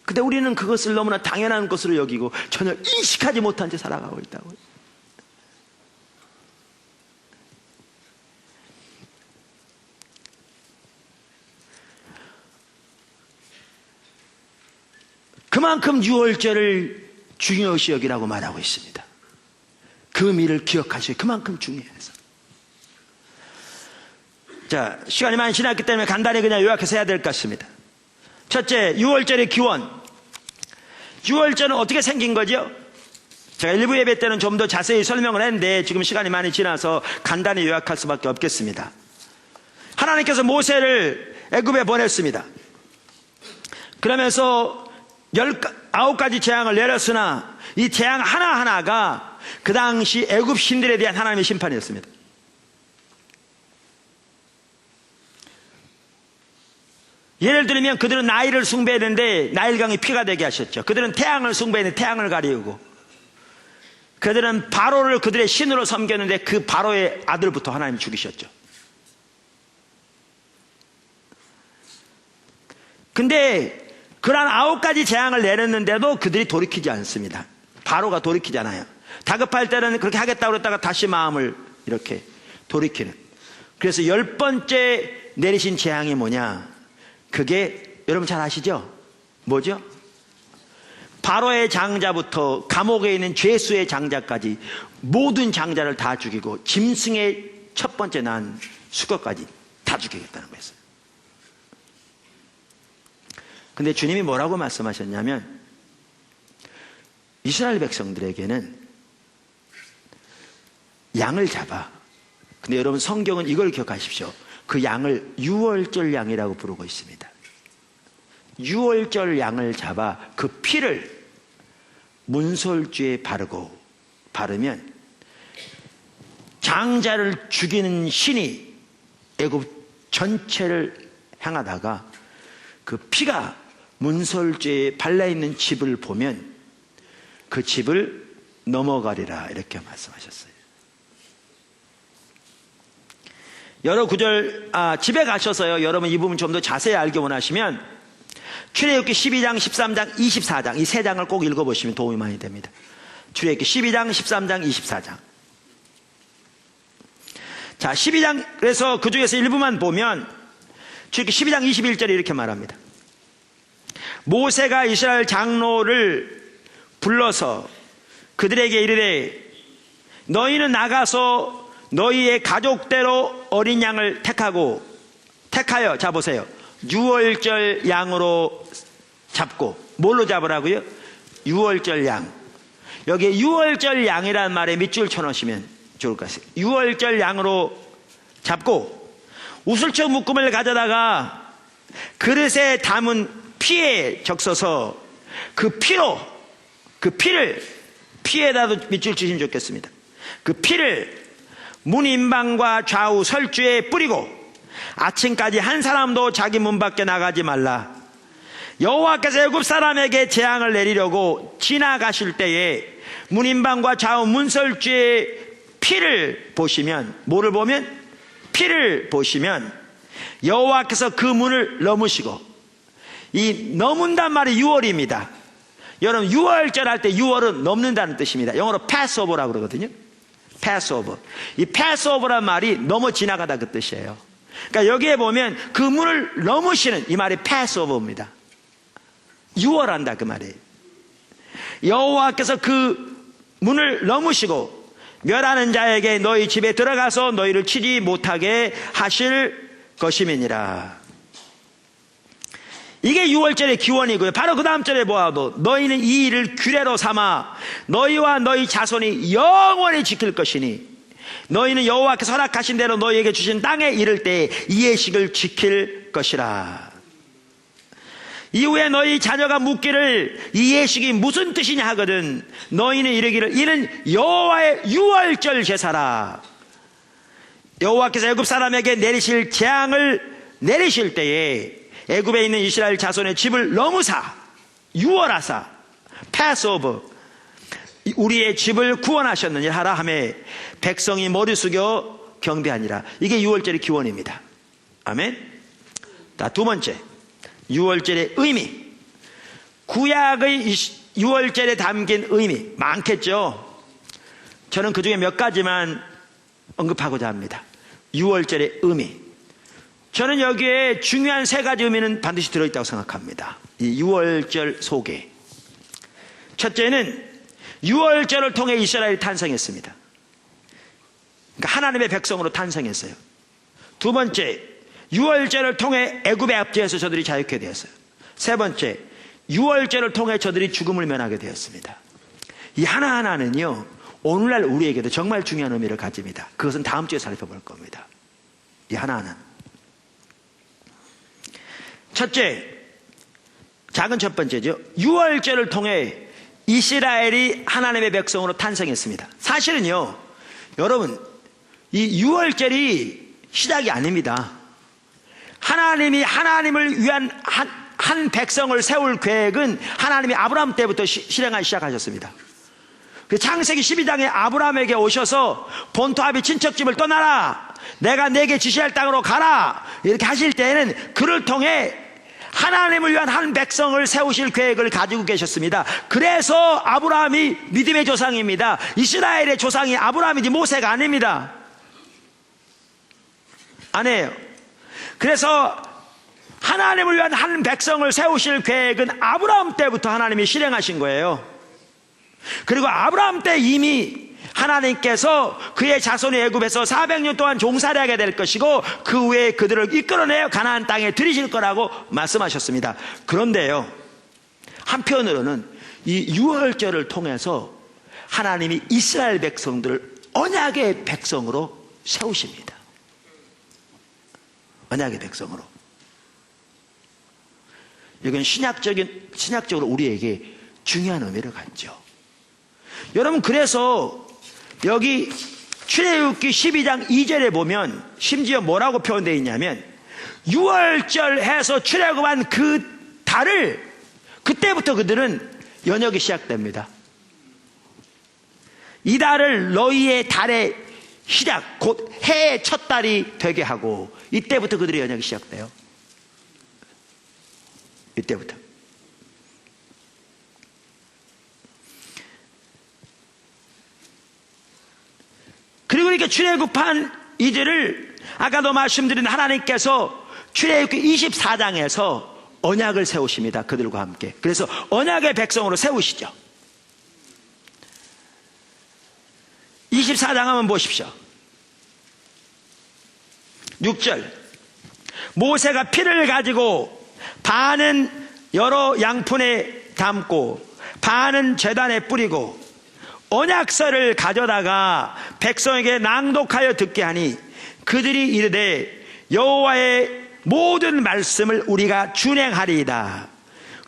근데 우리는 그것을 너무나 당연한 것으로 여기고 전혀 인식하지 못한 채 살아가고 있다고요. 그만큼 유월절을 중요시 여기라고 말하고 있습니다. 그 의미를 기억하시고 그만큼 중요해서. 자, 시간이 많이 지났기 때문에 간단히 그냥 요약해서 해야 될 것 같습니다. 첫째, 유월절의 기원. 유월절은 어떻게 생긴 거죠? 제가 일부 예배 때는 좀 더 자세히 설명을 했는데 지금 시간이 많이 지나서 간단히 요약할 수밖에 없겠습니다. 하나님께서 모세를 애굽에 보냈습니다. 그러면서 19가지 재앙을 내렸으나 이 재앙 하나하나가 그 당시 애굽 신들에 대한 하나님의 심판이었습니다. 예를 들면 그들은 나일을 숭배했는데 나일강이 피가 되게 하셨죠. 그들은 태양을 숭배했는데 태양을 가리우고, 그들은 바로를 그들의 신으로 섬겼는데 그 바로의 아들부터 하나님이 죽이셨죠. 근데 그러한 9가지 재앙을 내렸는데도 그들이 돌이키지 않습니다. 바로가 돌이키잖아요. 다급할 때는 그렇게 하겠다고 그랬다가 다시 마음을 이렇게 돌이키는. 그래서 10번째 내리신 재앙이 뭐냐? 그게 여러분 잘 아시죠? 뭐죠? 바로의 장자부터 감옥에 있는 죄수의 장자까지 모든 장자를 다 죽이고 짐승의 첫 번째 난 수컷까지 다 죽이겠다는 거였어요. 근데 주님이 뭐라고 말씀하셨냐면, 이스라엘 백성들에게는 양을 잡아. 근데 여러분, 성경은 이걸 기억하십시오. 그 양을 유월절 양이라고 부르고 있습니다. 유월절 양을 잡아 그 피를 문설주에 바르면 장자를 죽이는 신이 애굽 전체를 향하다가 그 피가 문설주에 발라있는 집을 보면 그 집을 넘어가리라, 이렇게 말씀하셨어요. 여러 구절, 집에 가셔서요, 여러분 이 부분 좀 더 자세히 알기 원하시면 출애굽기 12장, 13장, 24장 이 세 장을 꼭 읽어보시면 도움이 많이 됩니다. 출애굽기 12장, 13장, 24장. 자, 12장, 그래서 그 중에서 일부만 보면 출애굽기 12장 21절에 이렇게 말합니다. 모세가 이스라엘 장로를 불러서 그들에게 이르되 너희는 나가서 너희의 가족대로 어린 양을 택하여 잡으세요. 유월절 양으로 잡고. 뭘로 잡으라고요? 유월절 양. 여기 유월절 양이라는 말에 밑줄 쳐놓으시면 좋을 것 같아요. 유월절 양으로 잡고 우슬초 묶음을 가져다가 그릇에 담은 피에 적셔서 그 피를 피에다도 밑줄 치시면 좋겠습니다. 그 피를 문 인방과 좌우 설주에 뿌리고 아침까지 한 사람도 자기 문 밖에 나가지 말라. 여호와께서 애굽 사람에게 재앙을 내리려고 지나가실 때에 문 인방과 좌우 문설주의 피를 보시면, 뭐를 보면? 피를 보시면 여호와께서 그 문을 넘으시고, 이 넘은단 말이 유월입니다. 여러분, 유월절 할 때 유월은 넘는다는 뜻입니다. 영어로 패스오버라고 그러거든요. 패스오버. 이 패스오버란 말이 넘어 지나가다 그 뜻이에요. 그러니까 여기에 보면 그 문을 넘으시는, 이 말이 패스오버입니다. 유월한다 그 말이에요. 여호와께서 그 문을 넘으시고 멸하는 자에게 너희 집에 들어가서 너희를 치지 못하게 하실 것임이니라. 이게 유월절의 기원이고요. 바로 그 다음 절에 보아도 너희는 이 일을 규례로 삼아 너희와 너희 자손이 영원히 지킬 것이니 너희는 여호와께서 허락하신 대로 너희에게 주신 땅에 이를 때 이 예식을 지킬 것이라. 이후에 너희 자녀가 묻기를 이 예식이 무슨 뜻이냐 하거든 너희는 이르기를 이는 여호와의 유월절 제사라. 여호와께서 애굽 사람에게 내리실 재앙을 내리실 때에 애굽에 있는 이스라엘 자손의 집을 넘으사 유월하사 패스오버 우리의 집을 구원하셨느니 하라 하매 백성이 머리 숙여 경배하니라. 이게 유월절의 기원입니다. 아멘. 자, 두 번째, 유월절의 의미. 구약의 유월절에 담긴 의미 많겠죠. 저는 그 중에 몇 가지만 언급하고자 합니다. 유월절의 의미. 저는 여기에 중요한 세 가지 의미는 반드시 들어있다고 생각합니다. 이 유월절 속에. 첫째는 유월절을 통해 이스라엘이 탄생했습니다. 그러니까 하나님의 백성으로 탄생했어요. 두 번째, 유월절을 통해 애굽의 압제에서 저들이 자유케 되었어요. 세 번째, 유월절을 통해 저들이 죽음을 면하게 되었습니다. 이 하나하나는요, 오늘날 우리에게도 정말 중요한 의미를 가집니다. 그것은 다음 주에 살펴볼 겁니다. 이 하나하나. 첫째, 작은 첫 번째죠. 유월절을 통해 이스라엘이 하나님의 백성으로 탄생했습니다. 사실은요, 여러분, 이 유월절이 시작이 아닙니다. 하나님이 하나님을 위한 한 백성을 세울 계획은 하나님이 아브라함 때부터 실행하기 시작하셨습니다. 창세기 12장에 아브라함에게 오셔서 본토합의 친척집을 떠나라, 내가 내게 지시할 땅으로 가라, 이렇게 하실 때에는 그를 통해 하나님을 위한 한 백성을 세우실 계획을 가지고 계셨습니다. 그래서 아브라함이 믿음의 조상입니다. 이스라엘의 조상이 아브라함이지 모세가 아닙니다. 아니에요. 그래서 하나님을 위한 한 백성을 세우실 계획은 아브라함 때부터 하나님이 실행하신 거예요. 그리고 아브라함 때 이미 하나님께서 그의 자손이 애굽에서 400년 동안 종살이 하게 될 것이고 그 후에 그들을 이끌어내어 가나안 땅에 들이실 거라고 말씀하셨습니다. 그런데요, 한편으로는 이 유월절을 통해서 하나님이 이스라엘 백성들을 언약의 백성으로 세우십니다. 언약의 백성으로. 이건 신약적으로 우리에게 중요한 의미를 갖죠. 여러분, 그래서 여기 출애굽기 12장 2절에 보면 심지어 뭐라고 표현되어 있냐면 유월절 해서 출애굽한 그 달을, 그때부터 그들은 연역이 시작됩니다. 이 달을 너희의 달의 시작, 곧 해의 첫 달이 되게 하고, 이때부터 그들의 연약이 시작돼요. 이때부터. 그리고 이렇게 출애굽한 이들을 아까도 말씀드린 하나님께서 출애굽기 24장에서 언약을 세우십니다. 그들과 함께. 그래서 언약의 백성으로 세우시죠. 24장 한번 보십시오. 6절. 모세가 피를 가지고 반은 여러 양푼에 담고 반은 제단에 뿌리고 언약서를 가져다가 백성에게 낭독하여 듣게 하니 그들이 이르되 여호와의 모든 말씀을 우리가 준행하리이다.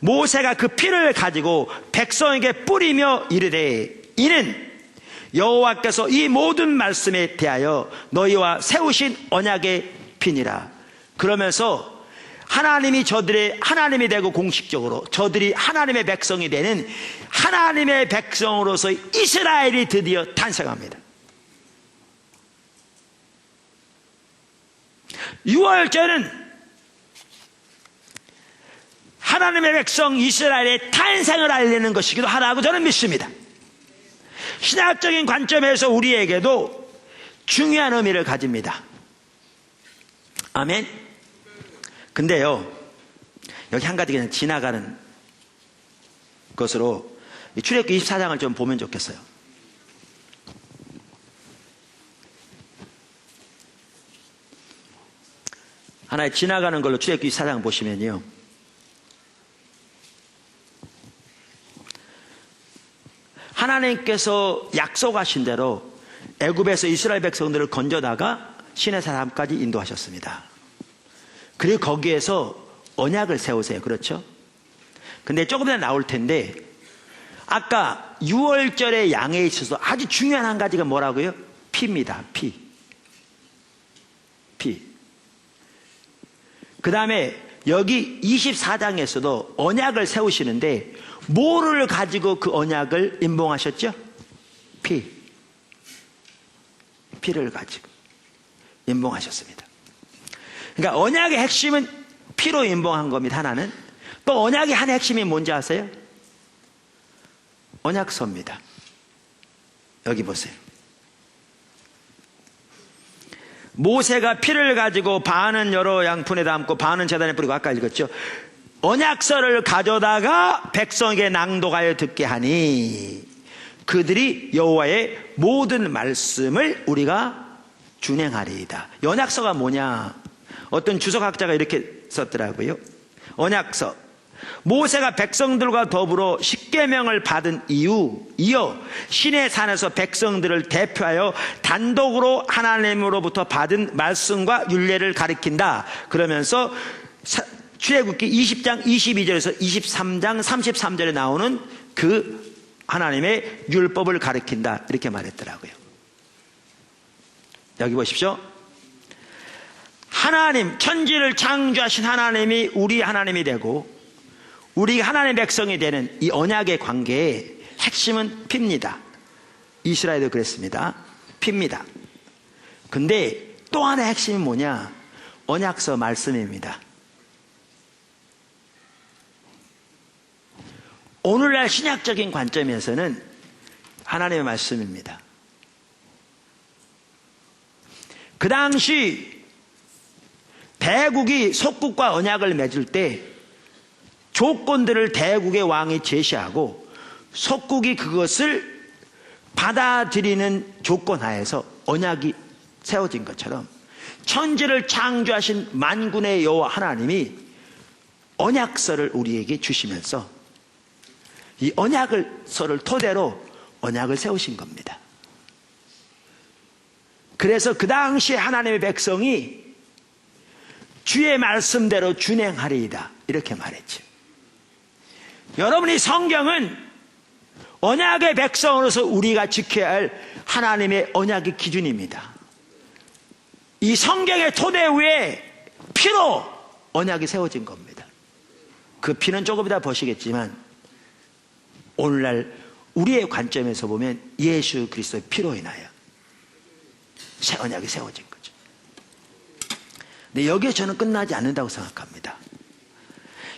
모세가 그 피를 가지고 백성에게 뿌리며 이르되 이는 여호와께서 이 모든 말씀에 대하여 너희와 세우신 언약의 피니라. 그러면서 하나님이 저들의 하나님이 되고 공식적으로 저들이 하나님의 백성이 되는 하나님의 백성으로서 이스라엘이 드디어 탄생합니다. 6월절은 하나님의 백성 이스라엘의 탄생을 알리는 것이기도 하다고 저는 믿습니다. 신학적인 관점에서 우리에게도 중요한 의미를 가집니다. 아멘. 근데요, 여기 한 가지 그냥 지나가는 것으로 출애굽기 24장을 좀 보면 좋겠어요. 하나의 지나가는 걸로 출애굽기 24장 보시면요, 하나님께서 약속하신 대로 애굽에서 이스라엘 백성들을 건져다가 시내산 함까지 인도하셨습니다. 그리고 거기에서 언약을 세우세요. 그렇죠? 근데 조금 전에 나올 텐데 아까 6월절의 양에 있어서 아주 중요한 한 가지가 뭐라고요? 피입니다. 피. 그 다음에 여기 24장에서도 언약을 세우시는데 뭐를 가지고 그 언약을 임봉하셨죠? 피를 가지고 임봉하셨습니다. 그러니까 언약의 핵심은 피로 임봉한 겁니다. 하나는. 또 언약의 한 핵심이 뭔지 아세요? 언약서입니다. 여기 보세요. 모세가 피를 가지고 반은 여러 양푼에 담고 반은 제단에 뿌리고, 아까 읽었죠? 언약서를 가져다가 백성에게 낭독하여 듣게 하니 그들이 여호와의 모든 말씀을 우리가 준행하리이다. 언약서가 뭐냐? 어떤 주석학자가 이렇게 썼더라고요. 언약서. 모세가 백성들과 더불어 십계명을 받은 이어 시내산에서 백성들을 대표하여 단독으로 하나님으로부터 받은 말씀과 율례를 가리킨다. 그러면서 출애굽기 20장 22절에서 23장 33절에 나오는 그 하나님의 율법을 가리킨다. 이렇게 말했더라고요. 여기 보십시오. 하나님, 천지를 창조하신 하나님이 우리 하나님이 되고 우리 하나님의 백성이 되는 이 언약의 관계의 핵심은 피입니다. 이스라엘도 그랬습니다. 피입니다. 근데 또 하나의 핵심이 뭐냐? 언약서 말씀입니다. 오늘날 신약적인 관점에서는 하나님의 말씀입니다. 그 당시 대국이 속국과 언약을 맺을 때 조건들을 대국의 왕이 제시하고 속국이 그것을 받아들이는 조건 하에서 언약이 세워진 것처럼 천지를 창조하신 만군의 여호와 하나님이 언약서를 우리에게 주시면서 이 언약서를 토대로 언약을 세우신 겁니다. 그래서 그 당시에 하나님의 백성이 주의 말씀대로 준행하리이다 이렇게 말했죠. 여러분이 성경은 언약의 백성으로서 우리가 지켜야 할 하나님의 언약의 기준입니다. 이 성경의 토대 위에 피로 언약이 세워진 겁니다. 그 피는 조금 이따 보시겠지만 오늘날 우리의 관점에서 보면 예수 그리스도의 피로 인하여 새 언약이 세워진 거죠. 근데 여기에 저는 끝나지 않는다고 생각합니다.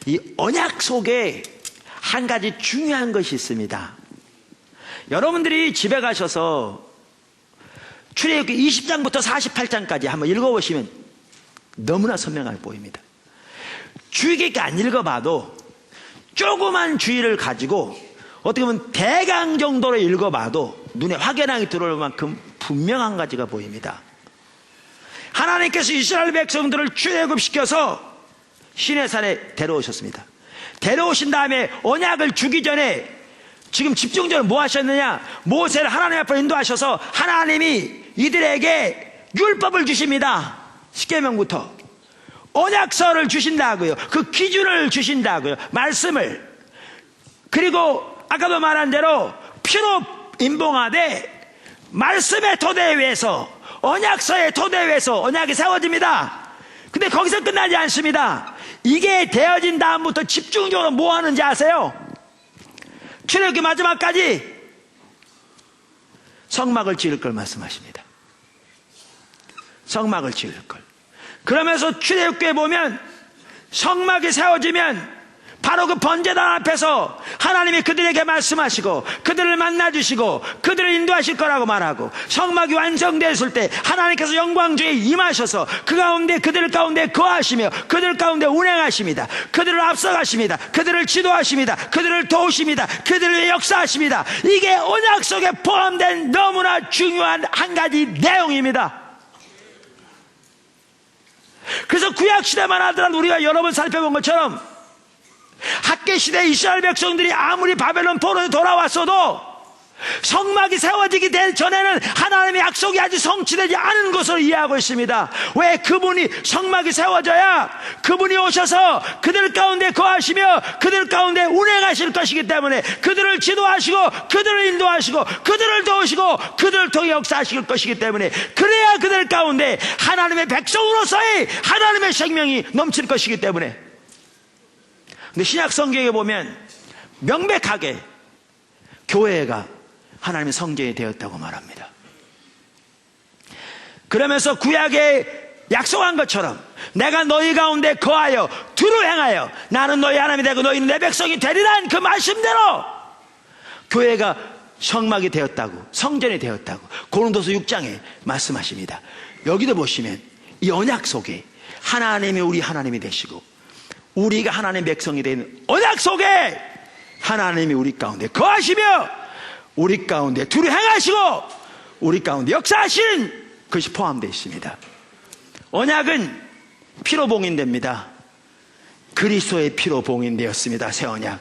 이 언약 속에 한 가지 중요한 것이 있습니다. 여러분들이 집에 가셔서 출애굽기 20장부터 48장까지 한번 읽어보시면 너무나 선명하게 보입니다. 주의깊게 안 읽어봐도 조그만 주의를 가지고 어떻게 보면 대강 정도로 읽어봐도 눈에 확연하게 들어올 만큼 분명한 가지가 보입니다. 하나님께서 이스라엘 백성들을 출애굽시켜서 시내산에 데려오셨습니다. 데려오신 다음에 언약을 주기 전에 지금 집중적으로 뭐 하셨느냐? 모세를 하나님 앞으로 인도하셔서 하나님이 이들에게 율법을 주십니다. 십계명부터 언약서를 주신다고요. 그 기준을 주신다고요. 말씀을. 그리고 아까도 말한 대로 피로 임봉하되 말씀의 토대 위에서, 언약서의 토대 위에서 언약이 세워집니다. 근데 거기서 끝나지 않습니다. 이게 되어진 다음부터 집중적으로 뭐 하는지 아세요? 출애굽기 마지막까지 성막을 지을 걸 말씀하십니다. 성막을 지을 걸. 그러면서 출애굽기에 보면 성막이 세워지면 바로 그 번제단 앞에서 하나님이 그들에게 말씀하시고 그들을 만나주시고 그들을 인도하실 거라고 말하고, 성막이 완성되었을 때 하나님께서 영광 중에 임하셔서 그 가운데 그들 가운데 거하시며 그들 가운데 운행하십니다. 그들을 앞서가십니다. 그들을 지도하십니다. 그들을 도우십니다. 그들을 위해 역사하십니다. 이게 언약 속에 포함된 너무나 중요한 한 가지 내용입니다. 그래서 구약시대만 하더라도 우리가 여러 번 살펴본 것처럼 학개시대 이스라엘 백성들이 아무리 바벨론 포로에 돌아왔어도 성막이 세워지기 전에는 하나님의 약속이 아직 성취되지 않은 것으로 이해하고 있습니다. 왜? 그분이 성막이 세워져야 그분이 오셔서 그들 가운데 거하시며 그들 가운데 운행하실 것이기 때문에, 그들을 지도하시고 그들을 인도하시고 그들을 도우시고 그들을 통해 역사하실 것이기 때문에, 그래야 그들 가운데 하나님의 백성으로서의 하나님의 생명이 넘칠 것이기 때문에. 근데 신약 성경에 보면 명백하게 교회가 하나님의 성전이 되었다고 말합니다. 그러면서 구약에 약속한 것처럼 내가 너희 가운데 거하여 두루 행하여 나는 너희 하나님이 되고 너희는 내 백성이 되리란 그 말씀대로 교회가 성막이 되었다고, 성전이 되었다고 고린도서 6장에 말씀하십니다. 여기도 보시면 이 언약 속에 하나님이 우리 하나님이 되시고 우리가 하나님의 백성이 되는 언약 속에 하나님이 우리 가운데 거하시며 우리 가운데 두루 행하시고 우리 가운데 역사하시는 것이 포함되어 있습니다. 언약은 피로 봉인됩니다. 그리스도의 피로 봉인되었습니다. 새 언약.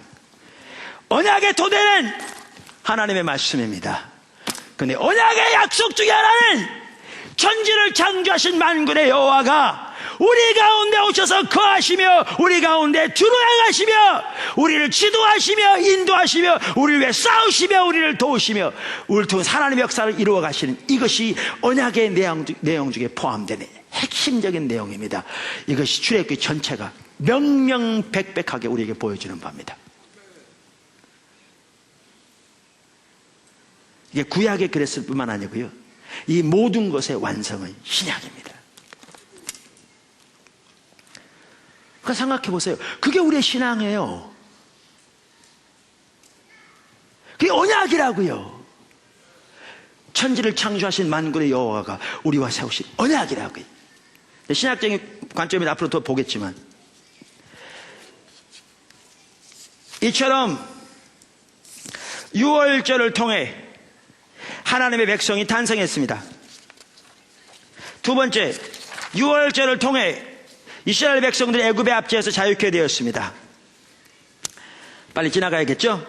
언약의 토대는 하나님의 말씀입니다. 그런데 언약의 약속 중에 하나는 천지를 창조하신 만군의 여호와가 우리 가운데 오셔서 거하시며 우리 가운데 두루 행하시며 우리를 지도하시며 인도하시며 우리를 위해 싸우시며 우리를 도우시며 우리를 통해 하나님의 역사를 이루어 가시는, 이것이 언약의 내용 중에 포함되는 핵심적인 내용입니다. 이것이 출애굽기 전체가 명명백백하게 우리에게 보여주는 바입니다. 이게 구약에 그랬을 뿐만 아니고요, 이 모든 것의 완성은 신약입니다. 그러니까 생각해 보세요. 그게 우리의 신앙이에요. 그게 언약이라고요. 천지를 창조하신 만군의 여호와가 우리와 세우신 언약이라고요. 신학적인 관점에서 앞으로 더 보겠지만, 이처럼 유월절을 통해 하나님의 백성이 탄생했습니다. 두 번째, 유월절을 통해 이스라엘 백성들이 애굽의 압제에서 자유케 되었습니다. 빨리 지나가야겠죠?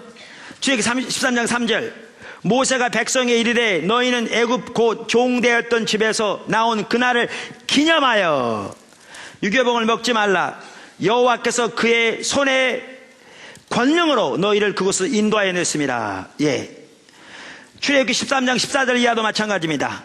출애굽기 13장 3절, 모세가 백성에 이르되 너희는 애굽 곧 종되었던 집에서 나온 그날을 기념하여 유교봉을 먹지 말라. 여호와께서 그의 손의 권능으로 너희를 그곳으로 인도하여 냈습니다. 예. 출애굽기 13장 14절 이하도 마찬가지입니다.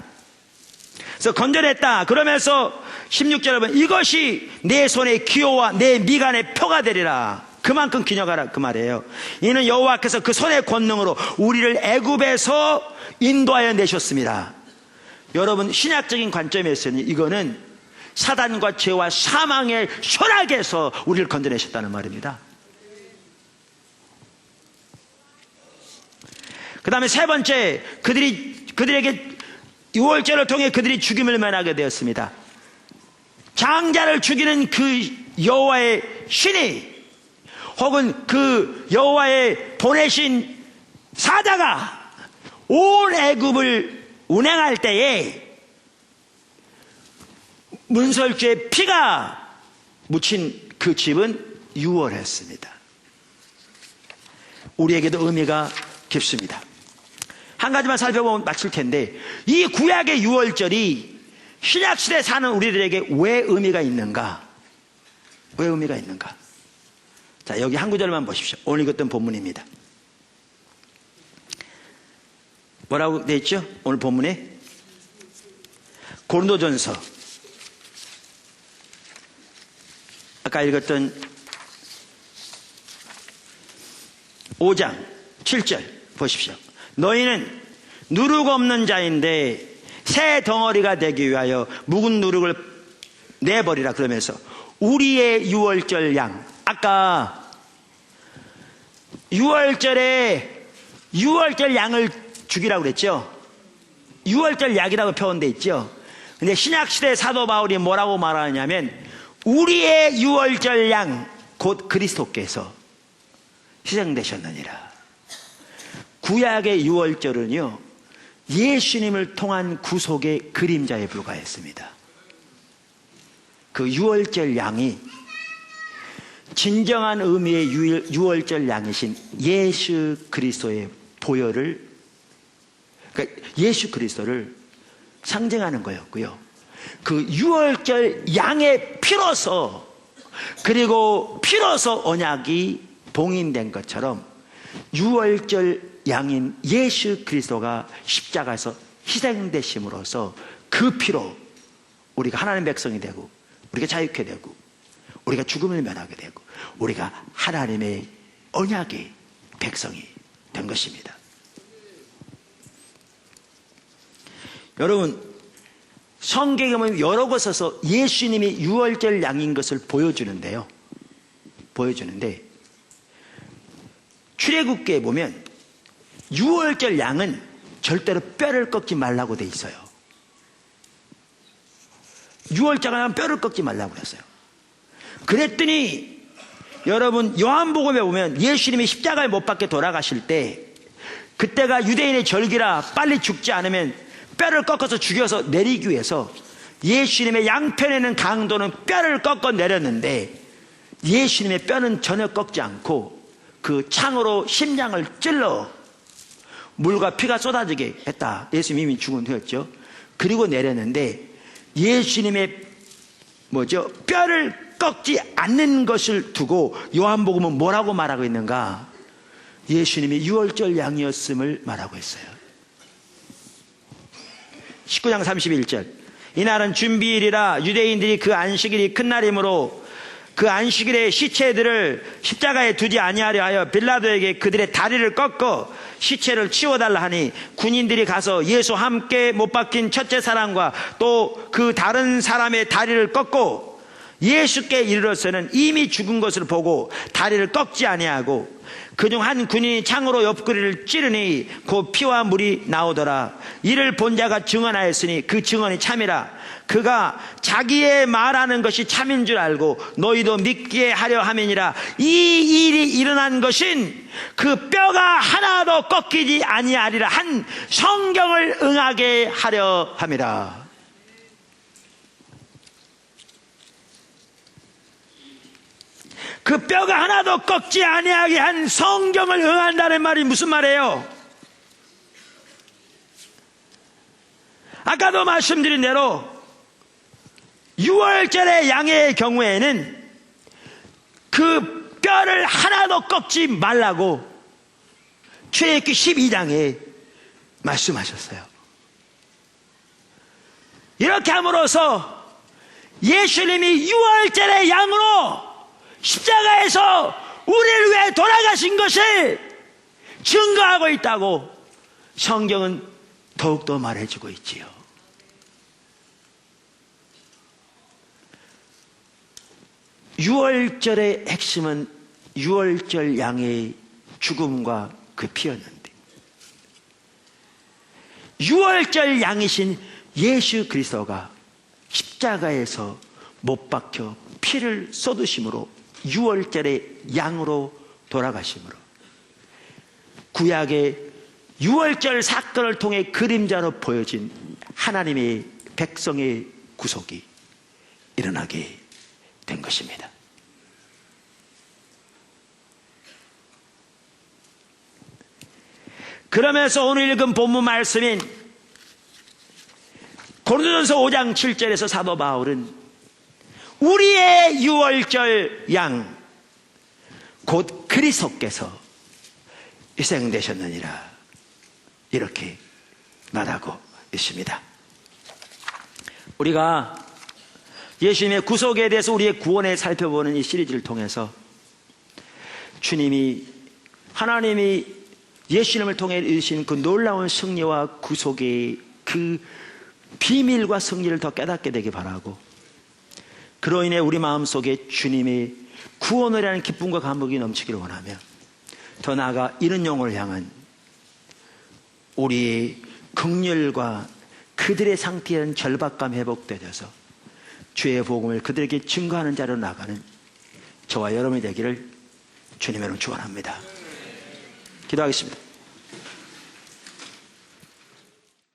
그래서 건져냈다. 그러면서 16절에 보면 이것이 내 손의 기호와 내 미간의 표가 되리라. 그만큼 기념하라 그 말이에요. 이는 여호와께서 그 손의 권능으로 우리를 애굽에서 인도하여 내셨습니다. 여러분, 신약적인 관점에서는 이거는 사단과 죄와 사망의 쇠락에서 우리를 건져내셨다는 말입니다. 그 다음에 세 번째, 그들에게 유월절을 통해 그들이 죽임을 면하게 되었습니다. 장자를 죽이는 그 여호와의 신이 혹은 그 여호와의 보내신 사자가 온 애굽을 운행할 때에 문설주의 피가 묻힌 그 집은 유월했습니다. 우리에게도 의미가 깊습니다. 한 가지만 살펴보면 마칠 텐데, 이 구약의 유월절이 신약시대에 사는 우리들에게 왜 의미가 있는가? 왜 의미가 있는가? 자, 여기 한 구절만 보십시오. 오늘 읽었던 본문입니다. 뭐라고 되어 있죠? 오늘 본문에 고린도전서 아까 읽었던 5장 7절 보십시오. 너희는 누룩 없는 자인데 새 덩어리가 되기 위하여 묵은 누룩을 내버리라. 그러면서 우리의 유월절 양, 아까 유월절에 유월절 양을 죽이라고 그랬죠. 유월절 약이라고 표현되어 있죠. 근데 신약시대 사도 바울이 뭐라고 말하냐면 우리의 유월절 양 곧 그리스도께서 희생되셨느니라. 구약의 유월절은요, 예수님을 통한 구속의 그림자에 불과했습니다. 그 유월절 양이 진정한 의미의 유월절 양이신 예수 그리스도의 보혈을, 그러니까 예수 그리스도를 상징하는 거였고요. 그 유월절 양의 피로서, 그리고 피로서 언약이 봉인된 것처럼 유월절 양인 예수 그리스도가 십자가에서 희생되심으로써 그 피로 우리가 하나님의 백성이 되고, 우리가 자유케 되고, 우리가 죽음을 면하게 되고, 우리가 하나님의 언약의 백성이 된 것입니다. 여러분, 성경에 보면 여러 곳에서 예수님이 유월절 양인 것을 보여주는데 출애굽기에 보면 유월절 양은 절대로 뼈를 꺾지 말라고 돼 있어요. 유월절 양은 뼈를 꺾지 말라고 그랬어요. 그랬더니 여러분, 요한복음에 보면 예수님이 십자가에 못 박혀 돌아가실 때, 그때가 유대인의 절기라 빨리 죽지 않으면 뼈를 꺾어서 죽여서 내리기 위해서 예수님의 양편에는 강도는 뼈를 꺾어 내렸는데, 예수님의 뼈는 전혀 꺾지 않고 그 창으로 심장을 찔러 물과 피가 쏟아지게 했다. 예수님이 이미 죽은 후였죠. 그리고 내렸는데, 예수님의 뼈를 꺾지 않는 것을 두고 요한복음은 뭐라고 말하고 있는가? 예수님이 유월절 양이었음을 말하고 있어요. 19장 31절. 이날은 준비일이라 유대인들이 그 안식일이 큰 날이므로 그 안식일에 시체들을 십자가에 두지 아니하려 하여 빌라도에게 그들의 다리를 꺾어 시체를 치워달라 하니, 군인들이 가서 예수 함께 못 박힌 첫째 사람과 또 그 다른 사람의 다리를 꺾고 예수께 이르러서는 이미 죽은 것을 보고 다리를 꺾지 아니하고, 그중 한 군인이 창으로 옆구리를 찌르니 그 피와 물이 나오더라. 이를 본 자가 증언하였으니 그 증언이 참이라. 그가 자기의 말하는 것이 참인 줄 알고 너희도 믿게 하려 함이니라. 이 일이 일어난 것은 그 뼈가 하나도 꺾이지 아니하리라 한 성경을 응하게 하려 함이라. 그 뼈가 하나도 꺾지 아니하게 한 성경을 응한다는 말이 무슨 말이에요? 아까도 말씀드린 대로 유월절의 양의 경우에는 그 뼈를 하나도 꺾지 말라고 출애굽기 12장에 말씀하셨어요. 이렇게 함으로써 예수님이 유월절의 양으로 십자가에서 우리를 위해 돌아가신 것을 증거하고 있다고 성경은 더욱더 말해주고 있지요. 유월절의 핵심은 유월절 양의 죽음과 그 피였는데, 유월절 양이신 예수 그리스도가 십자가에서 못 박혀 피를 쏟으심으로 유월절의 양으로 돌아가심으로 구약의 유월절 사건을 통해 그림자로 보여진 하나님의 백성의 구속이 일어나게 된 것입니다. 그러면서 오늘 읽은 본문 말씀인 고린도전서 5장 7절에서 사도 바울은 우리의 유월절 양 곧 그리스도께서 희생되셨느니라 이렇게 말하고 있습니다. 우리가 예수님의 구속에 대해서 우리의 구원에 살펴보는 이 시리즈를 통해서 하나님이 예수님을 통해 이루신 그 놀라운 승리와 구속의 그 비밀과 승리를 더 깨닫게 되기 바라고, 그로 인해 우리 마음속에 주님의 구원을 하는 기쁨과 감격이 넘치기를 원하며, 더 나아가 이런 영혼을 향한 우리의 긍휼과 그들의 상태에 절박감 회복되어서 주의 복음을 그들에게 증거하는 자로 나가는 저와 여러분이 되기를 주님의 이름으로 축원합니다. 기도하겠습니다.